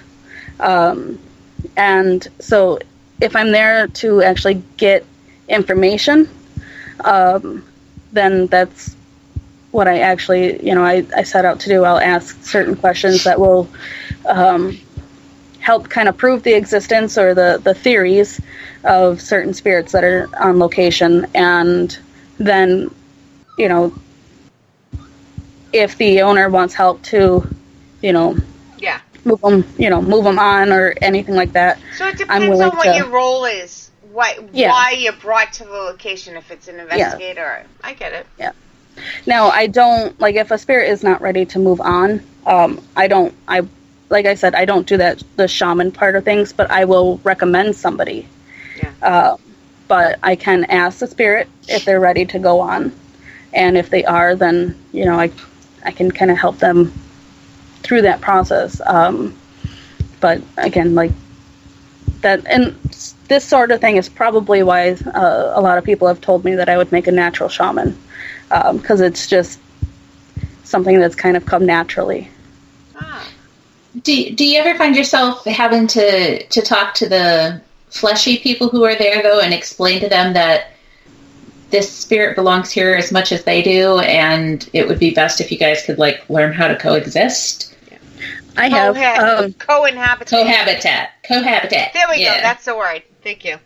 Speaker 7: And so if I'm there to actually get information, then that's what I actually, I set out to do. I'll ask certain questions that will help kind of prove the existence or the theories of certain spirits that are on location. And then, if the owner wants help to, move them on or anything like that.
Speaker 5: So it depends on what your role is. Why you're brought to the location, if it's an investigator. Yeah. I get it.
Speaker 7: Yeah. Now, I don't, if a spirit is not ready to move on, I like I said, I don't do the shaman part of things, but I will recommend somebody.
Speaker 5: Yeah.
Speaker 7: But I can ask the spirit if they're ready to go on. And if they are, then, I can kind of help them through that process. But again, like that, and this sort of thing is probably why a lot of people have told me that I would make a natural shaman, because it's just something that's kind of come naturally.
Speaker 6: Do you ever find yourself having to talk to the fleshy people who are there, though, and explain to them that this spirit belongs here as much as they do, and it would be best if you guys could, like, learn how to coexist?
Speaker 7: I have.
Speaker 5: Cohabitat.
Speaker 6: Cohabitat.
Speaker 5: There we go. That's the word. Thank you.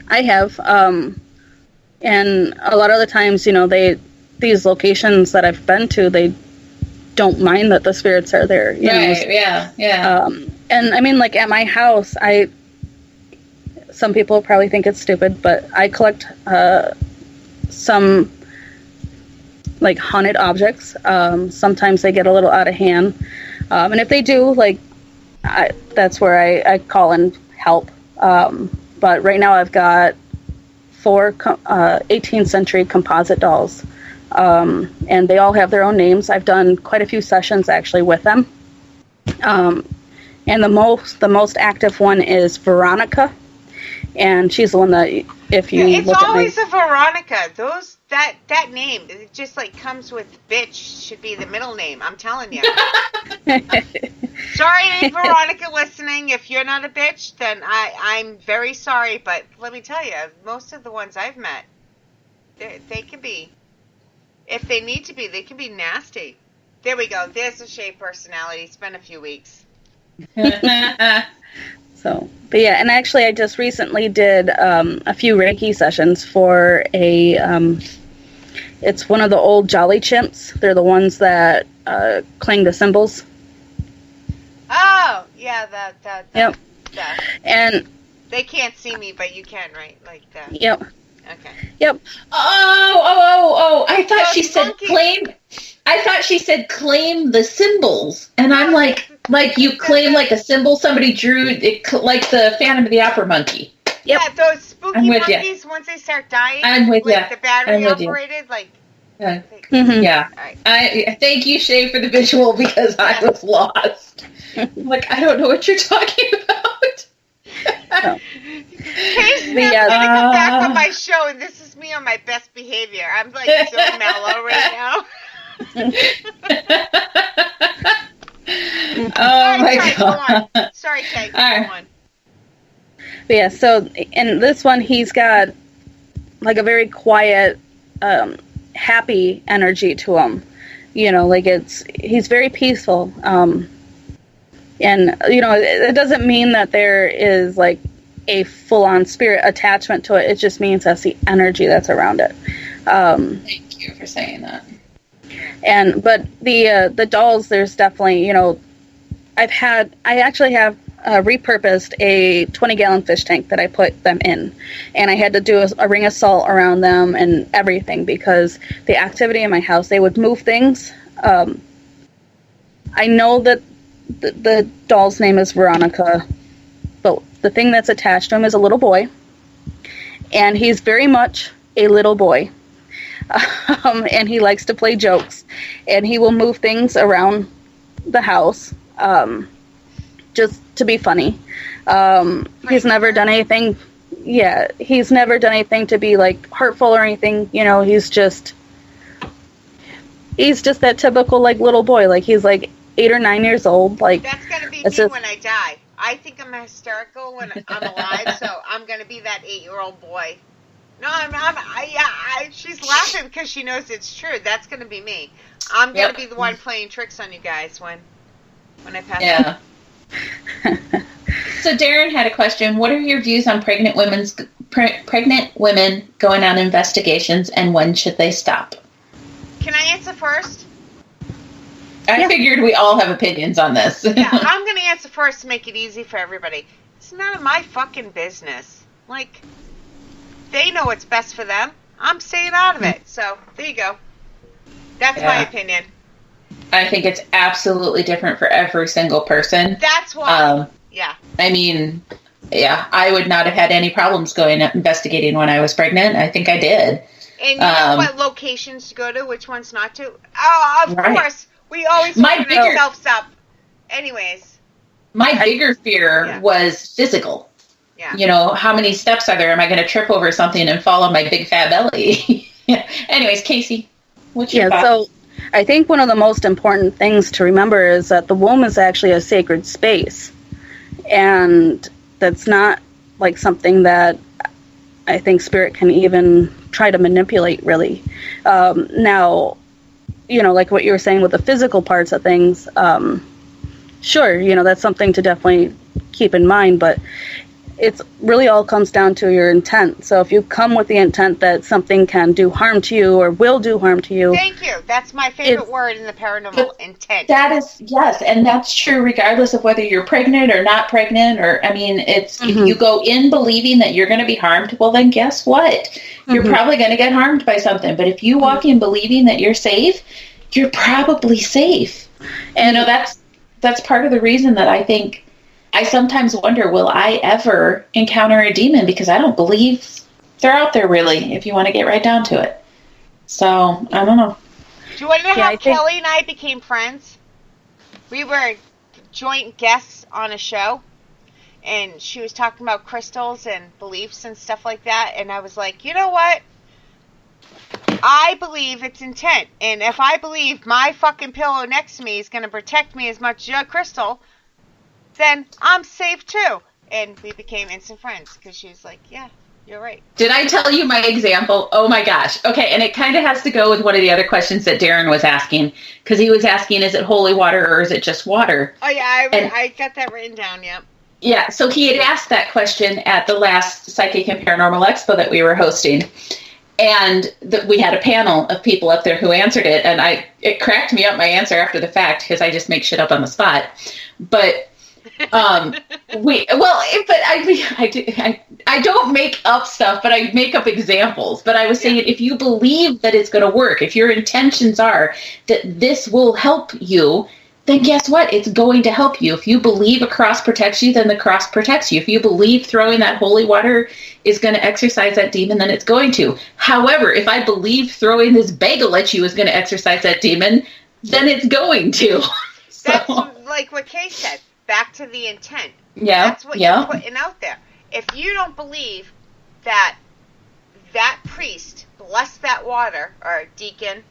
Speaker 7: I have. And a lot of the times, these locations that I've been to, they don't mind that the spirits are there.
Speaker 6: Right, yeah.
Speaker 7: And I mean, like at my house, some people probably think it's stupid, but I collect some like haunted objects. Sometimes they get a little out of hand. And if they do, like, that's where I call and help. But right now I've got 4 18th century composite dolls. And they all have their own names. I've done quite a few sessions actually with them. And the most active one is Veronica. And she's the one that, if you
Speaker 5: it's
Speaker 7: look at
Speaker 5: always a Veronica. That name, it just like comes with bitch should be the middle name. I'm telling you. Sorry, Veronica, listening. If you're not a bitch, then I'm very sorry. But let me tell you, most of the ones I've met, they can be, if they need to be, they can be nasty. There we go. There's a Shay personality. It's been a few weeks.
Speaker 7: So, but yeah, and actually I just recently did a few Reiki sessions for it's one of the old Jolly Chimps. They're the ones that cling to cymbals.
Speaker 5: Oh, yeah,
Speaker 7: Yep. And
Speaker 5: they can't see me, but you can, right? Like that.
Speaker 7: Yep.
Speaker 5: Okay.
Speaker 7: Yep.
Speaker 6: Oh! I thought she said claim. I thought she said claim the symbols, and I'm like you claim like a symbol somebody drew, like the Phantom of the Opera monkey.
Speaker 5: Yep. Yeah, those spooky monkeys. Ya. Once they start dying,
Speaker 6: I'm with you.
Speaker 5: The battery operated, like.
Speaker 7: Mm-hmm.
Speaker 6: Yeah.
Speaker 5: Right.
Speaker 6: I thank you, Shay, for the visual because I was lost. Like I don't know what you're talking about.
Speaker 5: Kaycee's never gonna come back on my show, and this is me on my best behavior. I'm like so mellow right now.
Speaker 6: God.
Speaker 5: Go on. Sorry, Kay. Go on.
Speaker 7: But yeah, so in this one, he's got like a very quiet, happy energy to him. Like he's very peaceful. And, it doesn't mean that there is like a full-on spirit attachment to it. It just means that's the energy that's around it.
Speaker 6: Thank you for saying that.
Speaker 7: But the dolls, there's definitely, I actually have repurposed a 20-gallon fish tank that I put them in, and I had to do a ring of salt around them and everything because the activity in my house, they would move things. I know that the doll's name is Veronica, but the thing that's attached to him is a little boy, and he's very much a little boy. And he likes to play jokes, and he will move things around the house just to be funny. He's never done anything. Yeah, he's never done anything to be like hurtful or anything. He's just that typical like little boy. Like he's like 8 or 9 years old. Like
Speaker 5: that's gonna be me when I die. I think I'm hysterical when I'm alive, so I'm gonna be that 8-year-old boy. No, she's laughing because she knows it's true. That's going to be me. I'm going to be the one playing tricks on you guys when I pass out.
Speaker 6: So Darren had a question. What are your views on pregnant women going on investigations, and when should they stop?
Speaker 5: Can I answer first?
Speaker 6: I figured we all have opinions on this.
Speaker 5: Yeah, I'm going to answer first to make it easy for everybody. It's none of my fucking business. Like... They know what's best for them. I'm staying out of it. So, there you go. That's my opinion.
Speaker 6: I think it's absolutely different for every single person.
Speaker 5: That's why. Yeah.
Speaker 6: I mean, yeah, I would not have had any problems going investigating when I was pregnant. I think I did.
Speaker 5: And you know what locations to go to, which ones not to? Oh, of course. We always open ourselves up. Anyways.
Speaker 6: My bigger fear was physical.
Speaker 5: Yeah.
Speaker 6: You know, how many steps are there? Am I going to trip over something and fall on my big fat belly? Anyways, Kaycee, what's your thought?
Speaker 7: So I think one of the most important things to remember is that the womb is actually a sacred space. And that's not like something that I think spirit can even try to manipulate, really. Now, you know, like what you were saying with the physical parts of things, sure, you know, that's something to definitely keep in mind, but it's really all comes down to your intent. So if you come with the intent that something can do harm to you or will do harm to you.
Speaker 5: Thank you. That's my favorite word in the paranormal, intent.
Speaker 6: That is, yes, and that's true regardless of whether you're pregnant or not pregnant, or, I mean, it's, if you go in believing that you're going to be harmed, well, then guess what? You're probably going to get harmed by something. But if you walk in believing that you're safe, you're probably safe. And, you know, that's part of the reason that I think, I sometimes wonder, will I ever encounter a demon? Because I don't believe they're out there, really, if you want to get right down to it. So, I don't know.
Speaker 5: Do you want to know how Kelly and I became friends? We were joint guests on a show, and she was talking about crystals and beliefs and stuff like that, and I was like, you know what? I believe it's intent, and if I believe my fucking pillow next to me is going to protect me as much as your crystal, then I'm safe too. And we became instant friends because she was like, yeah, you're right.
Speaker 6: Did I tell you my example? Oh my gosh. Okay, and it kind of has to go with one of the other questions that Darren was asking, because he was asking, is it holy water or is it just water?
Speaker 5: Oh yeah, I got that written down, yeah.
Speaker 6: Yeah, so he had asked that question at the last Psychic and Paranormal Expo that we were hosting. And we had a panel of people up there who answered it, and it cracked me up, my answer after the fact, because I just make shit up on the spot. But I don't make up stuff, but I make up examples. But I was saying, if you believe that it's going to work, if your intentions are that this will help you, then guess what? It's going to help you. If you believe a cross protects you, then the cross protects you. If you believe throwing that holy water is going to exorcise that demon, then it's going to. However, if I believe throwing this bagel at you is going to exorcise that demon, then it's going to.
Speaker 5: That's like what Kay said. Back to the intent.
Speaker 6: Yeah.
Speaker 5: That's what you're putting out there. If you don't believe that that priest blessed that water, or deacon,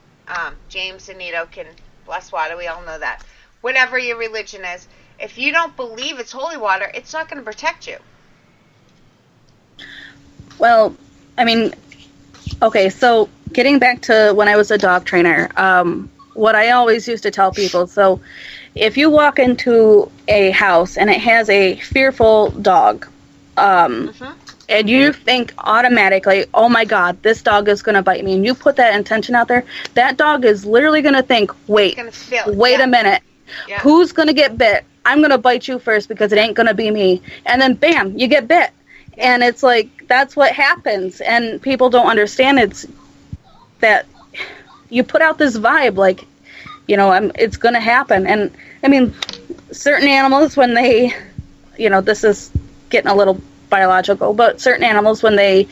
Speaker 5: James Anito can bless water, we all know that. Whatever your religion is, if you don't believe it's holy water, it's not going to protect you.
Speaker 7: Well, I mean, okay, so getting back to when I was a dog trainer, what I always used to tell people, so if you walk into a house and it has a fearful dog, and you think automatically, oh my God, this dog is going to bite me, and you put that intention out there, that dog is literally going to think, wait a minute, who's going to get bit? I'm going to bite you first because it ain't going to be me. And then bam, you get bit. And it's like, that's what happens. And people don't understand it's that you put out this vibe, like, you know, it's going to happen. And I mean, certain animals, when they, you know, this is getting a little biological, but certain animals, when they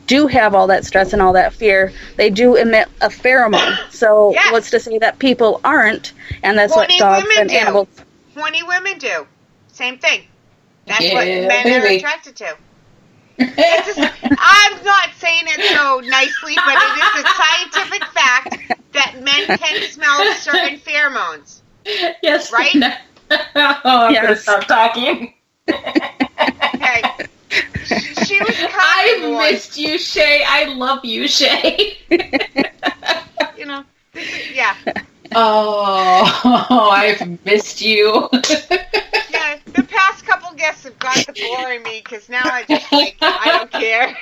Speaker 7: do have all that stress and all that fear, they do emit a pheromone. So what's to say that people aren't? And that's what dogs and animals.
Speaker 5: Horny women do. Same thing. That's what men are attracted to. It's just, I'm not saying it so nicely, but it is a scientific fact that men can smell certain pheromones.
Speaker 6: Yes.
Speaker 5: Right?
Speaker 6: I'm going to stop talking.
Speaker 5: Okay. She was
Speaker 6: I missed you, Shay. I love you, Shay.
Speaker 5: You know, yeah.
Speaker 6: Oh, I've missed you.
Speaker 5: Yeah, the past couple guests have got to boring me because now I just like, I don't care.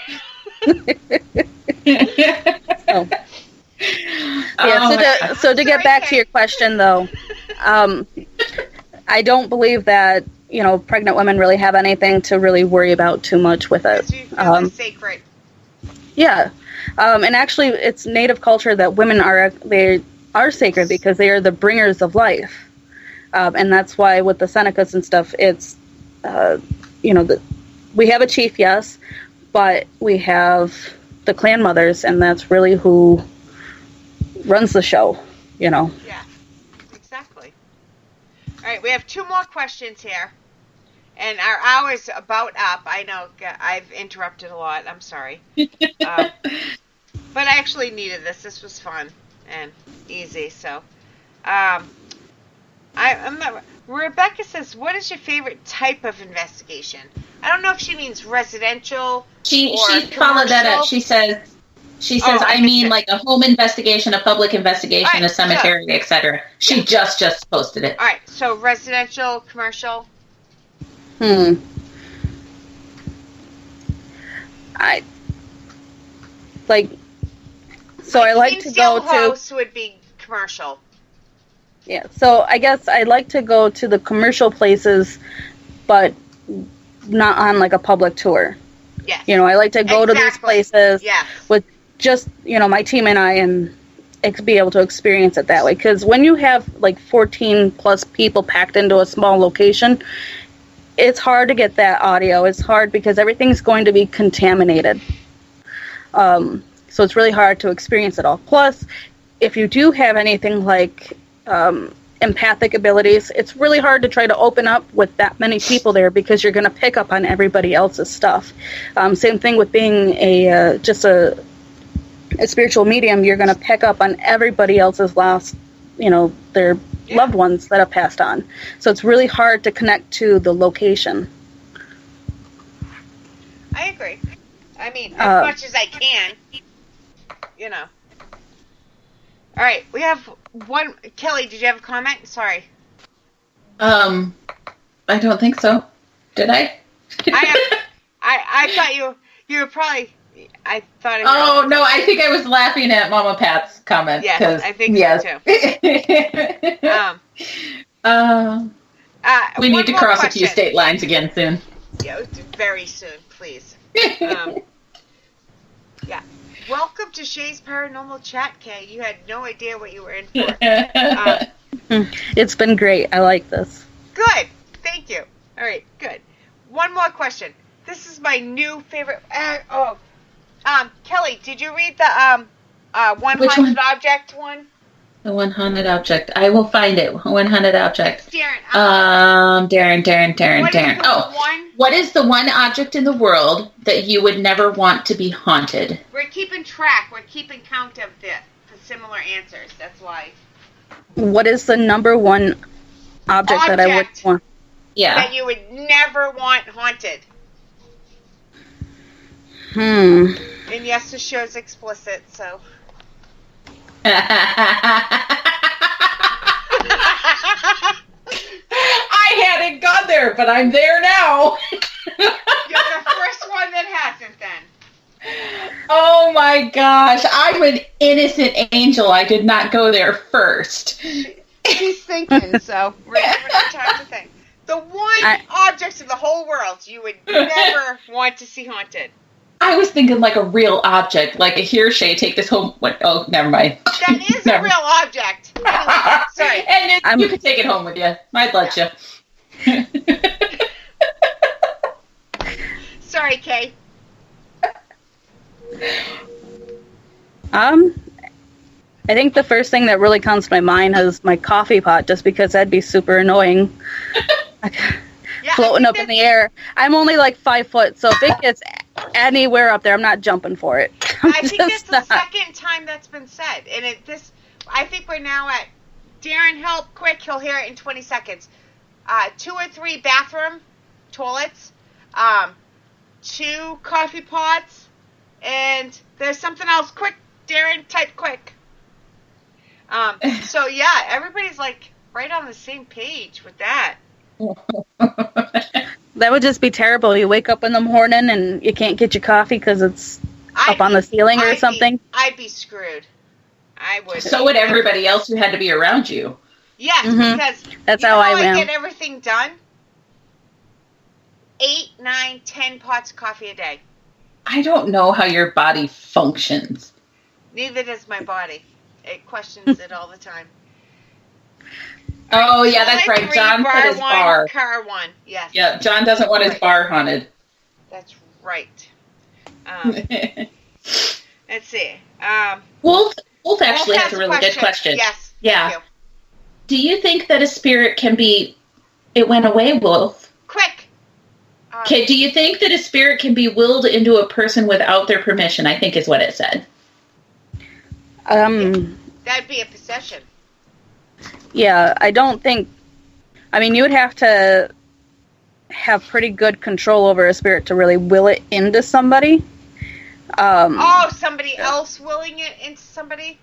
Speaker 7: So to get back to your question, though, I don't believe that, you know, pregnant women really have anything to really worry about too much with it.
Speaker 5: It's sacred.
Speaker 7: Yeah. And actually, it's native culture that women are sacred because they are the bringers of life. And that's why with the Senecas and stuff, it's, we have a chief, yes, but we have the clan mothers, and that's really who runs the show,
Speaker 5: Yeah, exactly. All right, we have 2 more questions here. And our hour's about up. I know I've interrupted a lot. I'm sorry. But I actually needed this. This was fun and easy. So, Rebecca says, what is your favorite type of investigation? I don't know if she means residential
Speaker 6: She
Speaker 5: or
Speaker 6: followed that up. She says, I mean like a home investigation, a public investigation,
Speaker 5: right,
Speaker 6: a cemetery, etc. She just posted it.
Speaker 5: All right. So residential, commercial.
Speaker 7: I like to go to
Speaker 5: house would be commercial.
Speaker 7: Yeah, so I guess I like to go to the commercial places, but not on like a public tour.
Speaker 5: Yes.
Speaker 7: I like to go to these places with just, my team and I, and be able to experience it that way. Because when you have like 14 plus people packed into a small location, it's hard to get that audio. It's hard because everything's going to be contaminated. So it's really hard to experience it all. Plus, if you do have anything like empathic abilities, it's really hard to try to open up with that many people there because you're going to pick up on everybody else's stuff. Same thing with being a spiritual medium. You're going to pick up on everybody else's lost, their loved ones that have passed on. So it's really hard to connect to the location.
Speaker 5: I agree. I mean, as much as I can, All right, we have one. Kelly, did you have a comment? Sorry.
Speaker 6: I don't think so. Did I?
Speaker 5: I thought you were probably. I thought.
Speaker 6: Oh no! I think I was laughing at Mama Pat's comment.
Speaker 5: Yes, I think so too.
Speaker 6: We need to cross a few state lines again soon.
Speaker 5: Yeah, very soon, please. Yeah. Welcome to Shay's Paranormal Chat, Kay. You had no idea what you were in for.
Speaker 7: It's been great. I like this.
Speaker 5: Good. Thank you. All right, good. One more question. This is my new favorite. Kelly, did you read the one haunted object one?
Speaker 6: The one haunted object. I will find it. One haunted object.
Speaker 5: Darren.
Speaker 6: Darren. What is the one object in the world that you would never want to be haunted?
Speaker 5: We're keeping track. We're keeping count of the similar answers. That's why.
Speaker 7: What is the number one object that I would want?
Speaker 6: Yeah.
Speaker 5: That you would never want haunted.
Speaker 7: And
Speaker 5: yes, the show's explicit, so.
Speaker 6: I hadn't gone there, but I'm there now.
Speaker 5: You're the first one that hasn't then.
Speaker 6: Oh my gosh, I'm an innocent angel. I did not go there first.
Speaker 5: She's thinking, so we're giving her time to think. The one object in the whole world you would never want to see haunted.
Speaker 6: I was thinking like a real object, like a here, Shay, take this home. What? Oh, never mind.
Speaker 5: That is a real object. Sorry.
Speaker 6: And you can take it home with you. I'd let you.
Speaker 5: Sorry, Kay.
Speaker 7: I think the first thing that really comes to my mind is my coffee pot, just because that'd be super annoying. Floating up in the air. I'm only like 5 foot, so if it gets anywhere up there, I'm not jumping for it.
Speaker 5: I think that's the second time that's been said. And I think we're now at, Darren, help quick, he'll hear it in 20 seconds. 2 or 3 bathroom toilets, 2 coffee pots, and there's something else. Quick, Darren, type quick. So yeah, everybody's like right on the same page with that.
Speaker 7: That would just be terrible. You wake up in the morning and you can't get your coffee because it's up on the ceiling or something.
Speaker 5: I'd be screwed. I would.
Speaker 6: So would everybody else who had to be around you.
Speaker 5: Yes, because
Speaker 7: that's how I am.
Speaker 5: Get everything done. 8, 9, 10 pots of coffee a day.
Speaker 6: I don't know how your body functions.
Speaker 5: Neither does my body. It questions it all the time.
Speaker 6: Oh, yeah, that's right. John put his bar.
Speaker 5: Car 1, yes.
Speaker 6: Yeah, John doesn't want his bar haunted.
Speaker 5: That's right. Let's see.
Speaker 6: Wolf actually has a really good question.
Speaker 5: Yes.
Speaker 6: Yeah. Do you think that a spirit can be... It went away, Wolf.
Speaker 5: Quick.
Speaker 6: Okay, do you think that a spirit can be willed into a person without their permission, I think is what it said.
Speaker 5: That'd be a possession.
Speaker 7: Yeah, I don't think... I mean, you would have to have pretty good control over a spirit to really will it into somebody.
Speaker 5: Somebody else willing it into somebody?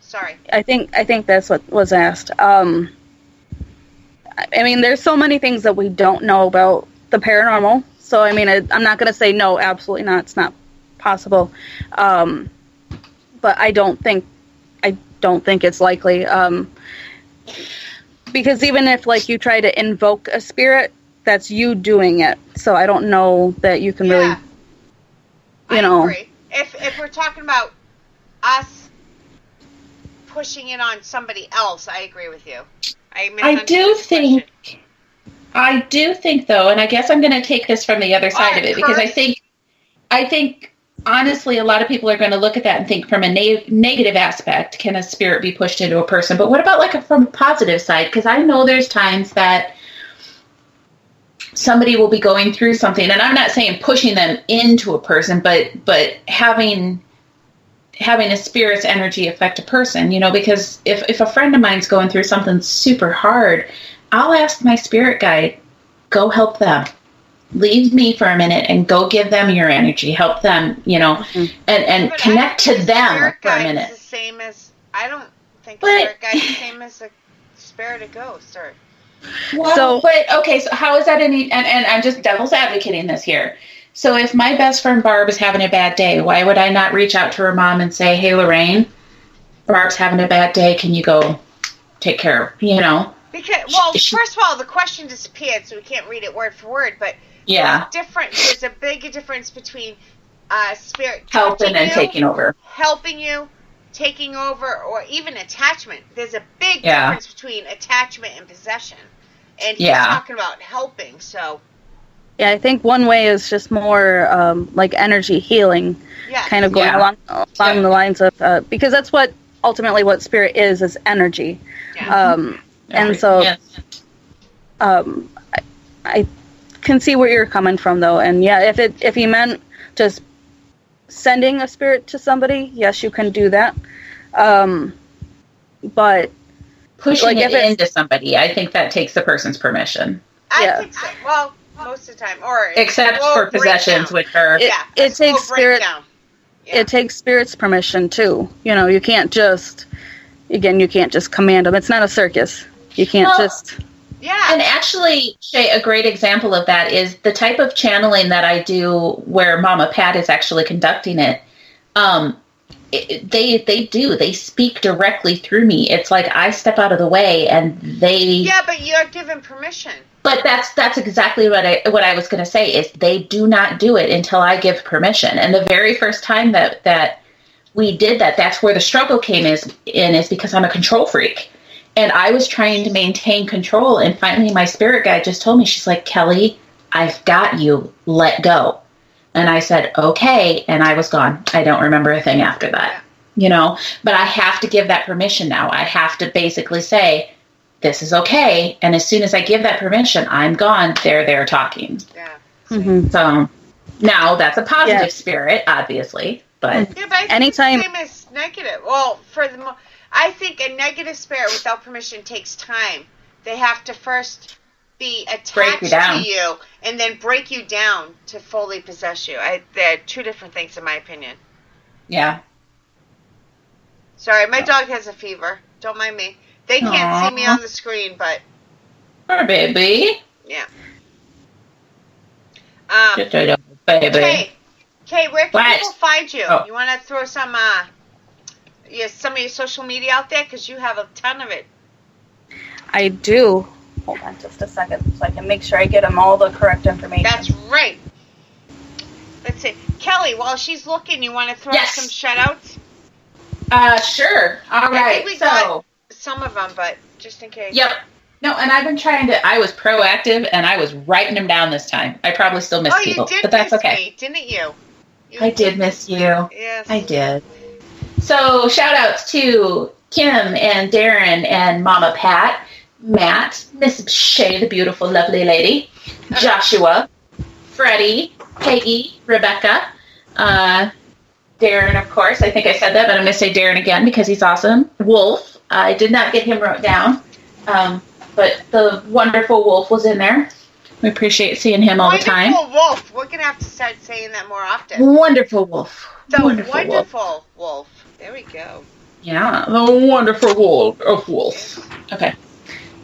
Speaker 5: Sorry.
Speaker 7: I think that's what was asked. I mean, there's so many things that we don't know about the paranormal. So, I mean, I'm not going to say no, absolutely not. It's not possible. But I don't think it's likely. Because even if, like, you try to invoke a spirit, that's you doing it. So I don't know that you can really, I
Speaker 5: agree. If we're talking about us pushing it on somebody else, I agree with you. I
Speaker 6: do think though, and I guess I'm going to take this from the other side of it, because I think honestly, a lot of people are going to look at that and think from a negative aspect, can a spirit be pushed into a person? But what about from a positive side? Because I know there's times that somebody will be going through something, and I'm not saying pushing them into a person, but having a spirit's energy affect a person, because if a friend of mine's going through something super hard, I'll ask my spirit guide, go help them. Leave me for a minute and go give them your energy. Help them, and connect to them for a minute.
Speaker 5: The same as, I don't think a spirit guide is the same as a spirit of ghost. Or...
Speaker 6: Well, so how is that and I'm just devil's advocating this here. So if my best friend Barb is having a bad day, why would I not reach out to her mom and say, hey, Lorraine, Barb's having a bad day. Can you go take care of,
Speaker 5: Because, first of all, the question disappeared, so we can't read it word for word, but there's a big difference between spirit
Speaker 6: helping and taking over.
Speaker 5: Helping you, taking over, or even attachment. There's a big difference between attachment and possession. And he's talking about helping, so...
Speaker 7: Yeah, I think one way is just more like energy healing, kind of going along the lines of... because that's ultimately what spirit is energy. Yeah. And so I can see where you're coming from, though. And if you meant just sending a spirit to somebody, yes, you can do that. But
Speaker 6: pushing it into somebody, I think that takes the person's permission.
Speaker 5: I think so. Well, most of the time, or
Speaker 6: except for possessions, which are
Speaker 7: it takes spirit. It takes spirit's permission too. You can't just command them. It's not a circus. You can't just...
Speaker 5: Yeah.
Speaker 6: And actually, Shay, a great example of that is the type of channeling that I do where Mama Pat is actually conducting it. They speak directly through me. It's like I step out of the way and they...
Speaker 5: Yeah, but you're given permission.
Speaker 6: But that's exactly what I was going to say is they do not do it until I give permission. And the very first time that we did that, that's where the struggle came in because I'm a control freak. And I was trying to maintain control, and finally my spirit guide just told me, she's like, Kelly, I've got you. Let go. And I said, okay, and I was gone. I don't remember a thing after that, But I have to give that permission now. I have to basically say, this is okay, and as soon as I give that permission, I'm gone. They're there talking. Yeah.
Speaker 7: Mm-hmm.
Speaker 6: So now that's a positive spirit, obviously, but
Speaker 5: I think
Speaker 7: anytime
Speaker 5: the same as negative. Well, I think a negative spirit without permission takes time. They have to first be attached to you and then break you down to fully possess you. They're two different things in my opinion.
Speaker 6: Yeah.
Speaker 5: Sorry, my dog has a fever. Don't mind me. They can't see me on the screen, but...
Speaker 6: Poor baby.
Speaker 5: Yeah.
Speaker 6: Baby.
Speaker 5: Okay, where can people find you? Oh. You want to throw some of your social media out there? Because you have a ton of it.
Speaker 7: I do. Hold on just a second so I can make sure I get them all the correct information.
Speaker 5: That's right. Let's see. Kelly, while she's looking, you want to throw some shout-outs?
Speaker 6: Sure. All
Speaker 5: I
Speaker 6: right.
Speaker 5: think we got some of them, but just in case.
Speaker 6: Yep. No, and I've been I was proactive, and I was writing them down this time. I probably still miss people, but that's okay.
Speaker 5: Me, didn't you?
Speaker 6: I did miss you.
Speaker 5: Yes.
Speaker 6: I did. So, shout-outs to Kim and Darren and Mama Pat, Matt, Miss Shay, the beautiful, lovely lady, Joshua, Freddie, Peggy, Rebecca, Darren, of course. I think I said that, but I'm going to say Darren again because he's awesome. Wolf. I did not get him wrote down, but the wonderful Wolf was in there. We appreciate seeing him all the time.
Speaker 5: Wonderful Wolf. We're going to have to start saying that more often.
Speaker 6: Wonderful Wolf.
Speaker 5: The wonderful Wolf. There we go.
Speaker 6: Yeah, the wonderful Wolf of Wolf. Okay.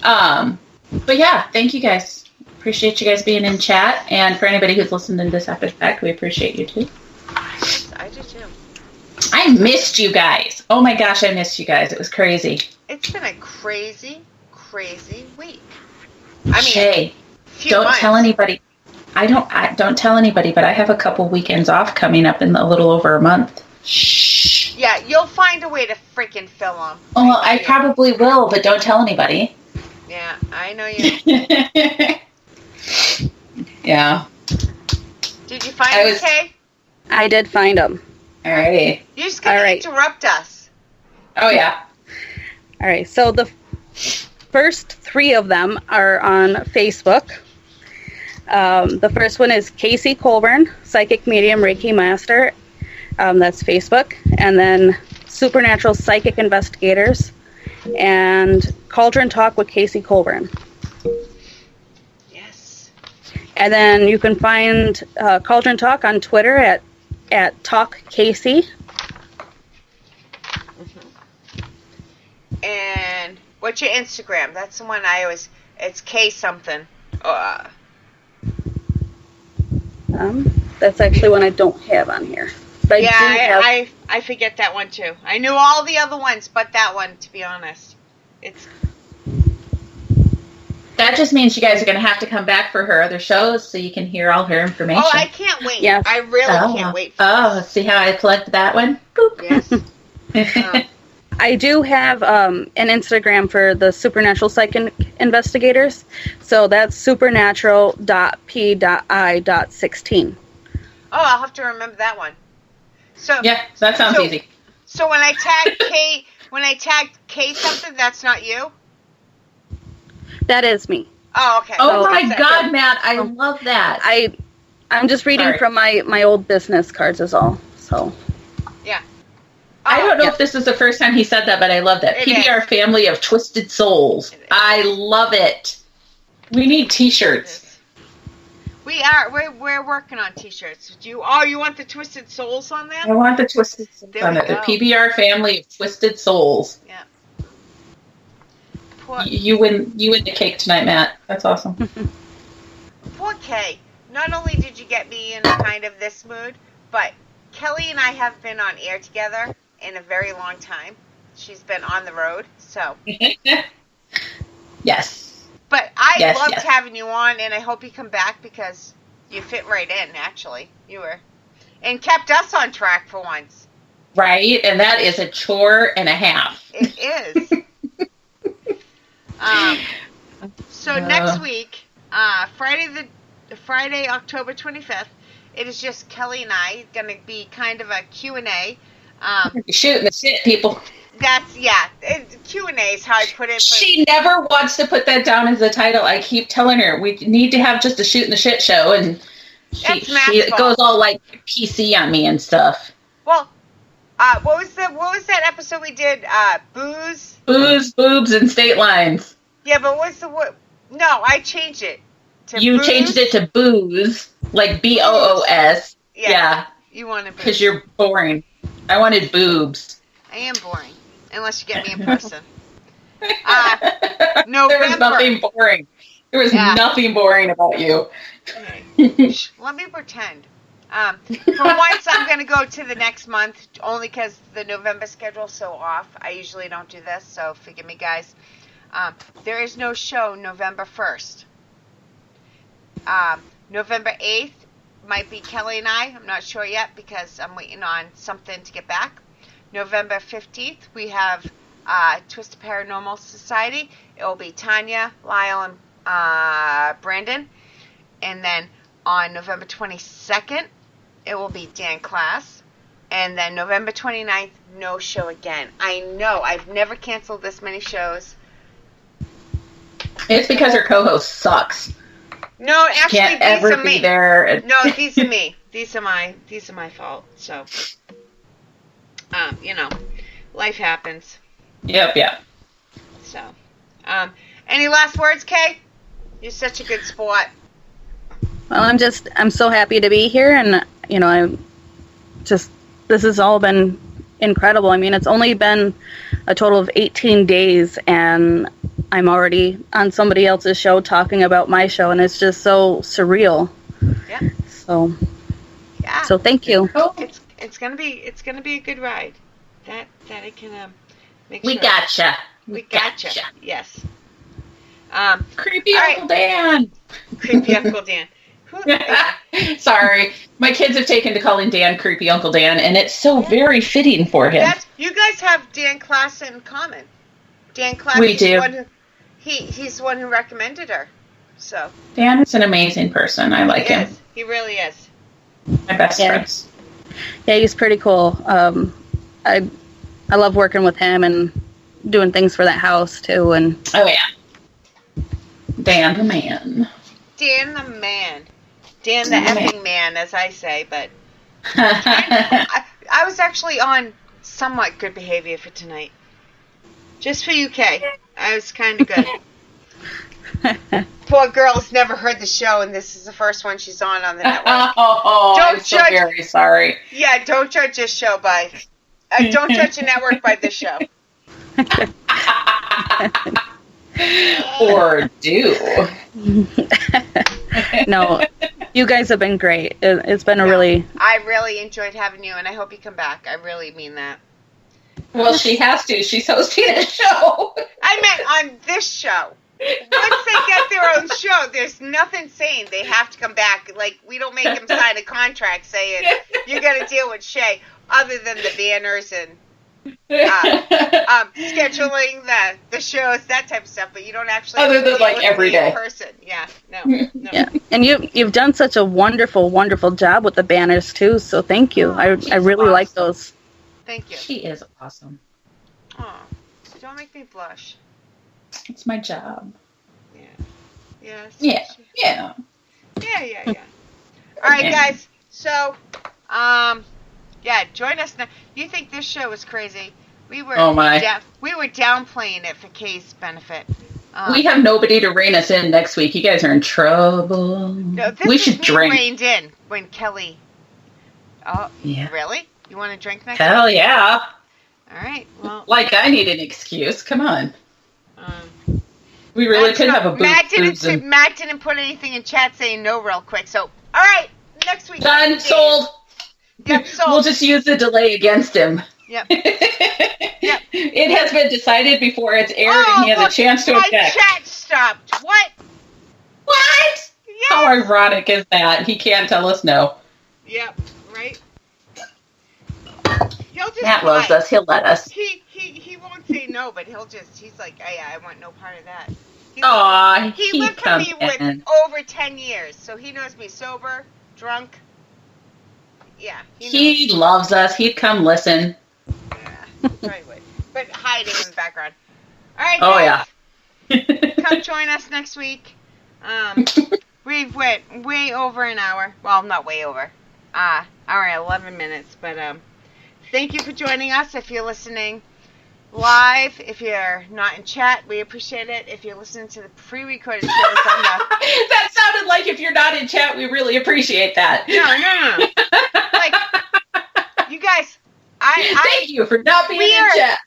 Speaker 6: But yeah, thank you guys. Appreciate you guys being in chat, and for anybody who's listened to this after the fact, we appreciate you too.
Speaker 5: I do too.
Speaker 6: I missed you guys. Oh my gosh, I missed you guys. It was crazy.
Speaker 5: It's been a crazy, crazy week. I mean,
Speaker 6: Shay, don't tell anybody. Don't tell anybody, but I have a couple weekends off coming up in a little over a month. Shh.
Speaker 5: Yeah, you'll find a way to freaking fill them.
Speaker 6: Well, I probably will, but don't tell anybody.
Speaker 5: Yeah, I know you.
Speaker 6: Yeah.
Speaker 5: Did you find them, Kay?
Speaker 7: I did find them.
Speaker 6: Alrighty.
Speaker 5: You're just going to interrupt us.
Speaker 6: Oh, yeah.
Speaker 7: All right. So the first 3 of them are on Facebook. The first one is Kaycee Colburn, Psychic Medium Reiki Master. That's Facebook. And then Supernatural Psychic Investigators and Cauldron Talk with Kaycee Colburn.
Speaker 5: Yes.
Speaker 7: And then you can find Cauldron Talk on Twitter at Talk Kaycee.
Speaker 5: Mm-hmm. And what's your Instagram? That's the one it's K something.
Speaker 7: That's actually one I don't have on here. But
Speaker 5: I forget that one too. I knew all the other ones, but that one, to be honest.
Speaker 6: That just means you guys are going to have to come back for her other shows so you can hear all her information.
Speaker 5: Oh, I can't wait.
Speaker 7: Yes.
Speaker 5: I really can't wait for this.
Speaker 6: See how I plugged that one? Boop.
Speaker 5: Yes.
Speaker 7: I do have an Instagram for the Supernatural Psychic Investigators. So that's supernatural.p.i.16.
Speaker 5: Oh, I'll have to remember that one. So
Speaker 6: yeah, that sounds easy.
Speaker 5: So when I tag K something, that's not you?
Speaker 7: That is me.
Speaker 5: Oh, okay.
Speaker 6: Oh my God, Matt, I love that.
Speaker 7: I'm just reading from my old business cards is all. So
Speaker 5: yeah.
Speaker 6: I don't know if this is the first time he said that, but I love that. PBR Family of Twisted Souls. I love it. We need T-shirts.
Speaker 5: We're working on T-shirts. You want the Twisted Souls on there?
Speaker 6: I want the Twisted Souls on it. The PBR Family of Twisted Souls.
Speaker 5: Yeah.
Speaker 6: You win the cake tonight, Matt. That's awesome.
Speaker 5: Poor Kay. Not only did you get me in kind of this mood, but Kelly and I have been on air together in a very long time. She's been on the road, so.
Speaker 6: Yes.
Speaker 5: But I loved having you on, and I hope you come back because you fit right in, actually. You were. And kept us on track for once.
Speaker 6: Right, and that is a chore and a half.
Speaker 5: It is. So next week, Friday, October 25th, it is just Kelly and I. Going to be kind of a Q&A.
Speaker 6: Shooting the shit, people.
Speaker 5: Q&A is how I put it.
Speaker 6: She never wants to put that down as a title. I keep telling her we need to have just a shooting the shit show, and she goes all like PC on me and stuff.
Speaker 5: Well, what was that episode we did? Booze,
Speaker 6: boobs, and state lines.
Speaker 5: Yeah, but what's the word? No, I changed it.
Speaker 6: You changed it to booze, like BOOS. Yeah.
Speaker 5: You wanted boobs.
Speaker 6: Because you're boring. I wanted boobs.
Speaker 5: I am boring. Unless you get me in person. November.
Speaker 6: There was nothing boring. There was nothing boring about you.
Speaker 5: Okay. Let me pretend. For once, I'm going to go to the next month, only because the November schedule's so off. I usually don't do this, so forgive me, guys. There is no show November 1st. November 8th might be Kelly and I. I'm not sure yet because I'm waiting on something to get back. November 15th, we have Twisted Paranormal Society. It will be Tanya, Lyle, and Brandon. And then on November 22nd, it will be Dan Class. And then November 29th, no show again. I know, I've never canceled this many shows.
Speaker 6: It's because her co-host sucks.
Speaker 5: No, actually,
Speaker 6: Can't
Speaker 5: these
Speaker 6: ever
Speaker 5: are me.
Speaker 6: be there.
Speaker 5: No, these are me. These are my fault. So, life happens.
Speaker 6: Yep.
Speaker 5: So, any last words, Kay? You're such a good sport.
Speaker 7: Well, I'm so happy to be here, and this has all been incredible. I mean, it's only been a total of 18 days, and I'm already on somebody else's show talking about my show, and it's just so surreal.
Speaker 5: Yeah.
Speaker 7: So thank you.
Speaker 5: It's gonna be a good ride. That I can make sure.
Speaker 6: We gotcha.
Speaker 5: We gotcha. Yes.
Speaker 6: Creepy
Speaker 5: all
Speaker 6: Uncle Dan.
Speaker 5: Creepy Uncle Dan.
Speaker 6: Sorry, my kids have taken to calling Dan Creepy Uncle Dan, and it's so very fitting for him.
Speaker 5: You guys have Dan Class in common. Dan Class.
Speaker 6: We do.
Speaker 5: He's the one who recommended her. So
Speaker 6: Dan is an amazing person. I like him.
Speaker 5: He really is.
Speaker 6: My best friends.
Speaker 7: Yeah, he's pretty cool. I love working with him and doing things for that house too. And
Speaker 6: oh yeah, Dan the man.
Speaker 5: Dan the man. Dan the effing man, as I say. But I was actually on somewhat good behavior for tonight. Just for you, Kay. I was kind of good. Poor girl's never heard the show, and this is the first one she's on the network.
Speaker 6: I'm so very sorry.
Speaker 5: Yeah, don't judge this show by... don't judge a network by this show.
Speaker 6: Or do.
Speaker 7: No, you guys have been great. It's been I
Speaker 5: really enjoyed having you, and I hope you come back. I really mean that.
Speaker 6: Well, she has to. She's hosting a show.
Speaker 5: I meant on this show. Once they get their own show, there's nothing saying they have to come back. Like, we don't make them sign a contract saying, you got to deal with Shay, other than the banners and scheduling the shows, that type of stuff, but you don't actually
Speaker 6: other than like every day
Speaker 5: person. Yeah, no.
Speaker 7: Yeah, and you've done such a wonderful job with the banners too. So thank you. I really
Speaker 5: awesome.
Speaker 7: like those.
Speaker 5: Thank you.
Speaker 6: She is awesome.
Speaker 5: Oh, don't make me blush.
Speaker 6: It's my job.
Speaker 5: Yeah. Yes.
Speaker 6: Yeah.
Speaker 5: Yeah. All right, guys. So, join us now. You think this show is crazy? We were.
Speaker 6: Oh my.
Speaker 5: We were downplaying it for Kay's benefit.
Speaker 6: We have nobody to rein us in next week. You guys are in trouble.
Speaker 5: No, this
Speaker 6: we should drink.
Speaker 5: Reined in when Kelly. Oh, yeah. Really? You want to drink next week?
Speaker 6: Hell yeah.
Speaker 5: All right. Well,
Speaker 6: like I need an excuse. Come on. We really could have a booth.
Speaker 5: Matt didn't put anything in chat saying no real quick. So, all right, next week.
Speaker 6: Done. Sold.
Speaker 5: Yep, sold.
Speaker 6: We'll just use the delay against him.
Speaker 5: Yep.
Speaker 6: It has been decided before it's aired, and he has a chance to object.
Speaker 5: My chat stopped. What?
Speaker 6: What?
Speaker 5: Yes.
Speaker 6: How ironic is that? He can't tell us no.
Speaker 5: Yep. Right.
Speaker 6: Matt loves us. He'll let us.
Speaker 5: He won't say no, but he's like, oh, yeah, I want no part of that. He lived with me with over 10 years, so he knows me sober, drunk. Yeah.
Speaker 6: He loves us. He'd come listen.
Speaker 5: Yeah, probably would. But hiding in the background. All right,
Speaker 6: oh,
Speaker 5: guys.
Speaker 6: Yeah.
Speaker 5: Come join us next week. We went way over an hour. Well, not way over. Hour and 11 minutes, but thank you for joining us. If you're listening live, if you're not in chat, we appreciate it. If you're listening to the pre-recorded shows on the...
Speaker 6: That sounded like if you're not in chat, we really appreciate that.
Speaker 5: No. Like, you guys,
Speaker 6: thank you for not being in chat.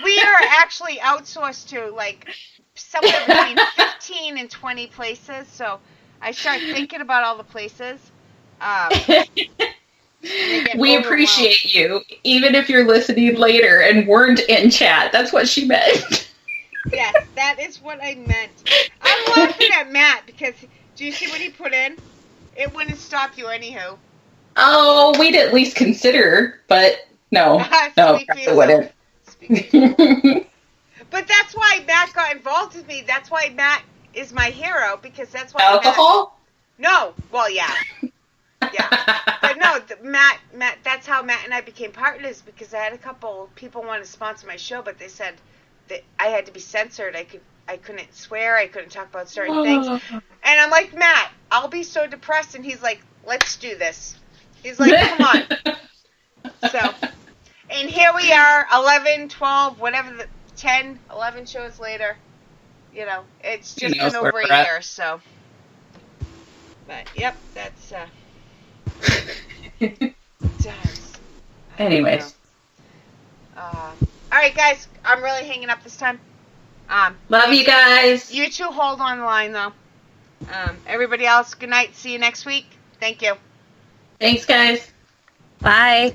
Speaker 5: We are actually outsourced to, like, somewhere between 15 and 20 places, so I start thinking about all the places.
Speaker 6: We appreciate you, even if you're listening later and weren't in chat. That's what she meant.
Speaker 5: Yes, that is what I meant. I'm laughing at Matt because, do you see what he put in? It wouldn't stop you anywho.
Speaker 6: Oh, we'd at least consider, but No,
Speaker 5: Speak for
Speaker 6: I
Speaker 5: yourself.
Speaker 6: wouldn't.
Speaker 5: Speak for yourself. But that's why Matt got involved with me. That's why Matt is my hero, because that's why
Speaker 6: Alcohol?
Speaker 5: No. Well, yeah. Yeah. But no, Matt, that's how Matt and I became partners, because I had a couple people want to sponsor my show, but they said that I had to be censored. I couldn't swear. I couldn't talk about certain things. And I'm like, Matt, I'll be so depressed. And he's like, let's do this. He's like, come on. So, and here we are, 11, 12, whatever, 10, 11 shows later. You know, it's just been over a year, so. But, yep, that's,
Speaker 6: Anyways.
Speaker 5: All right, guys, I'm really hanging up this time.
Speaker 6: Love you guys.
Speaker 5: You two hold on the line, though. Everybody else, good night. See you next week. Thank you.
Speaker 6: Thanks, guys.
Speaker 7: Bye.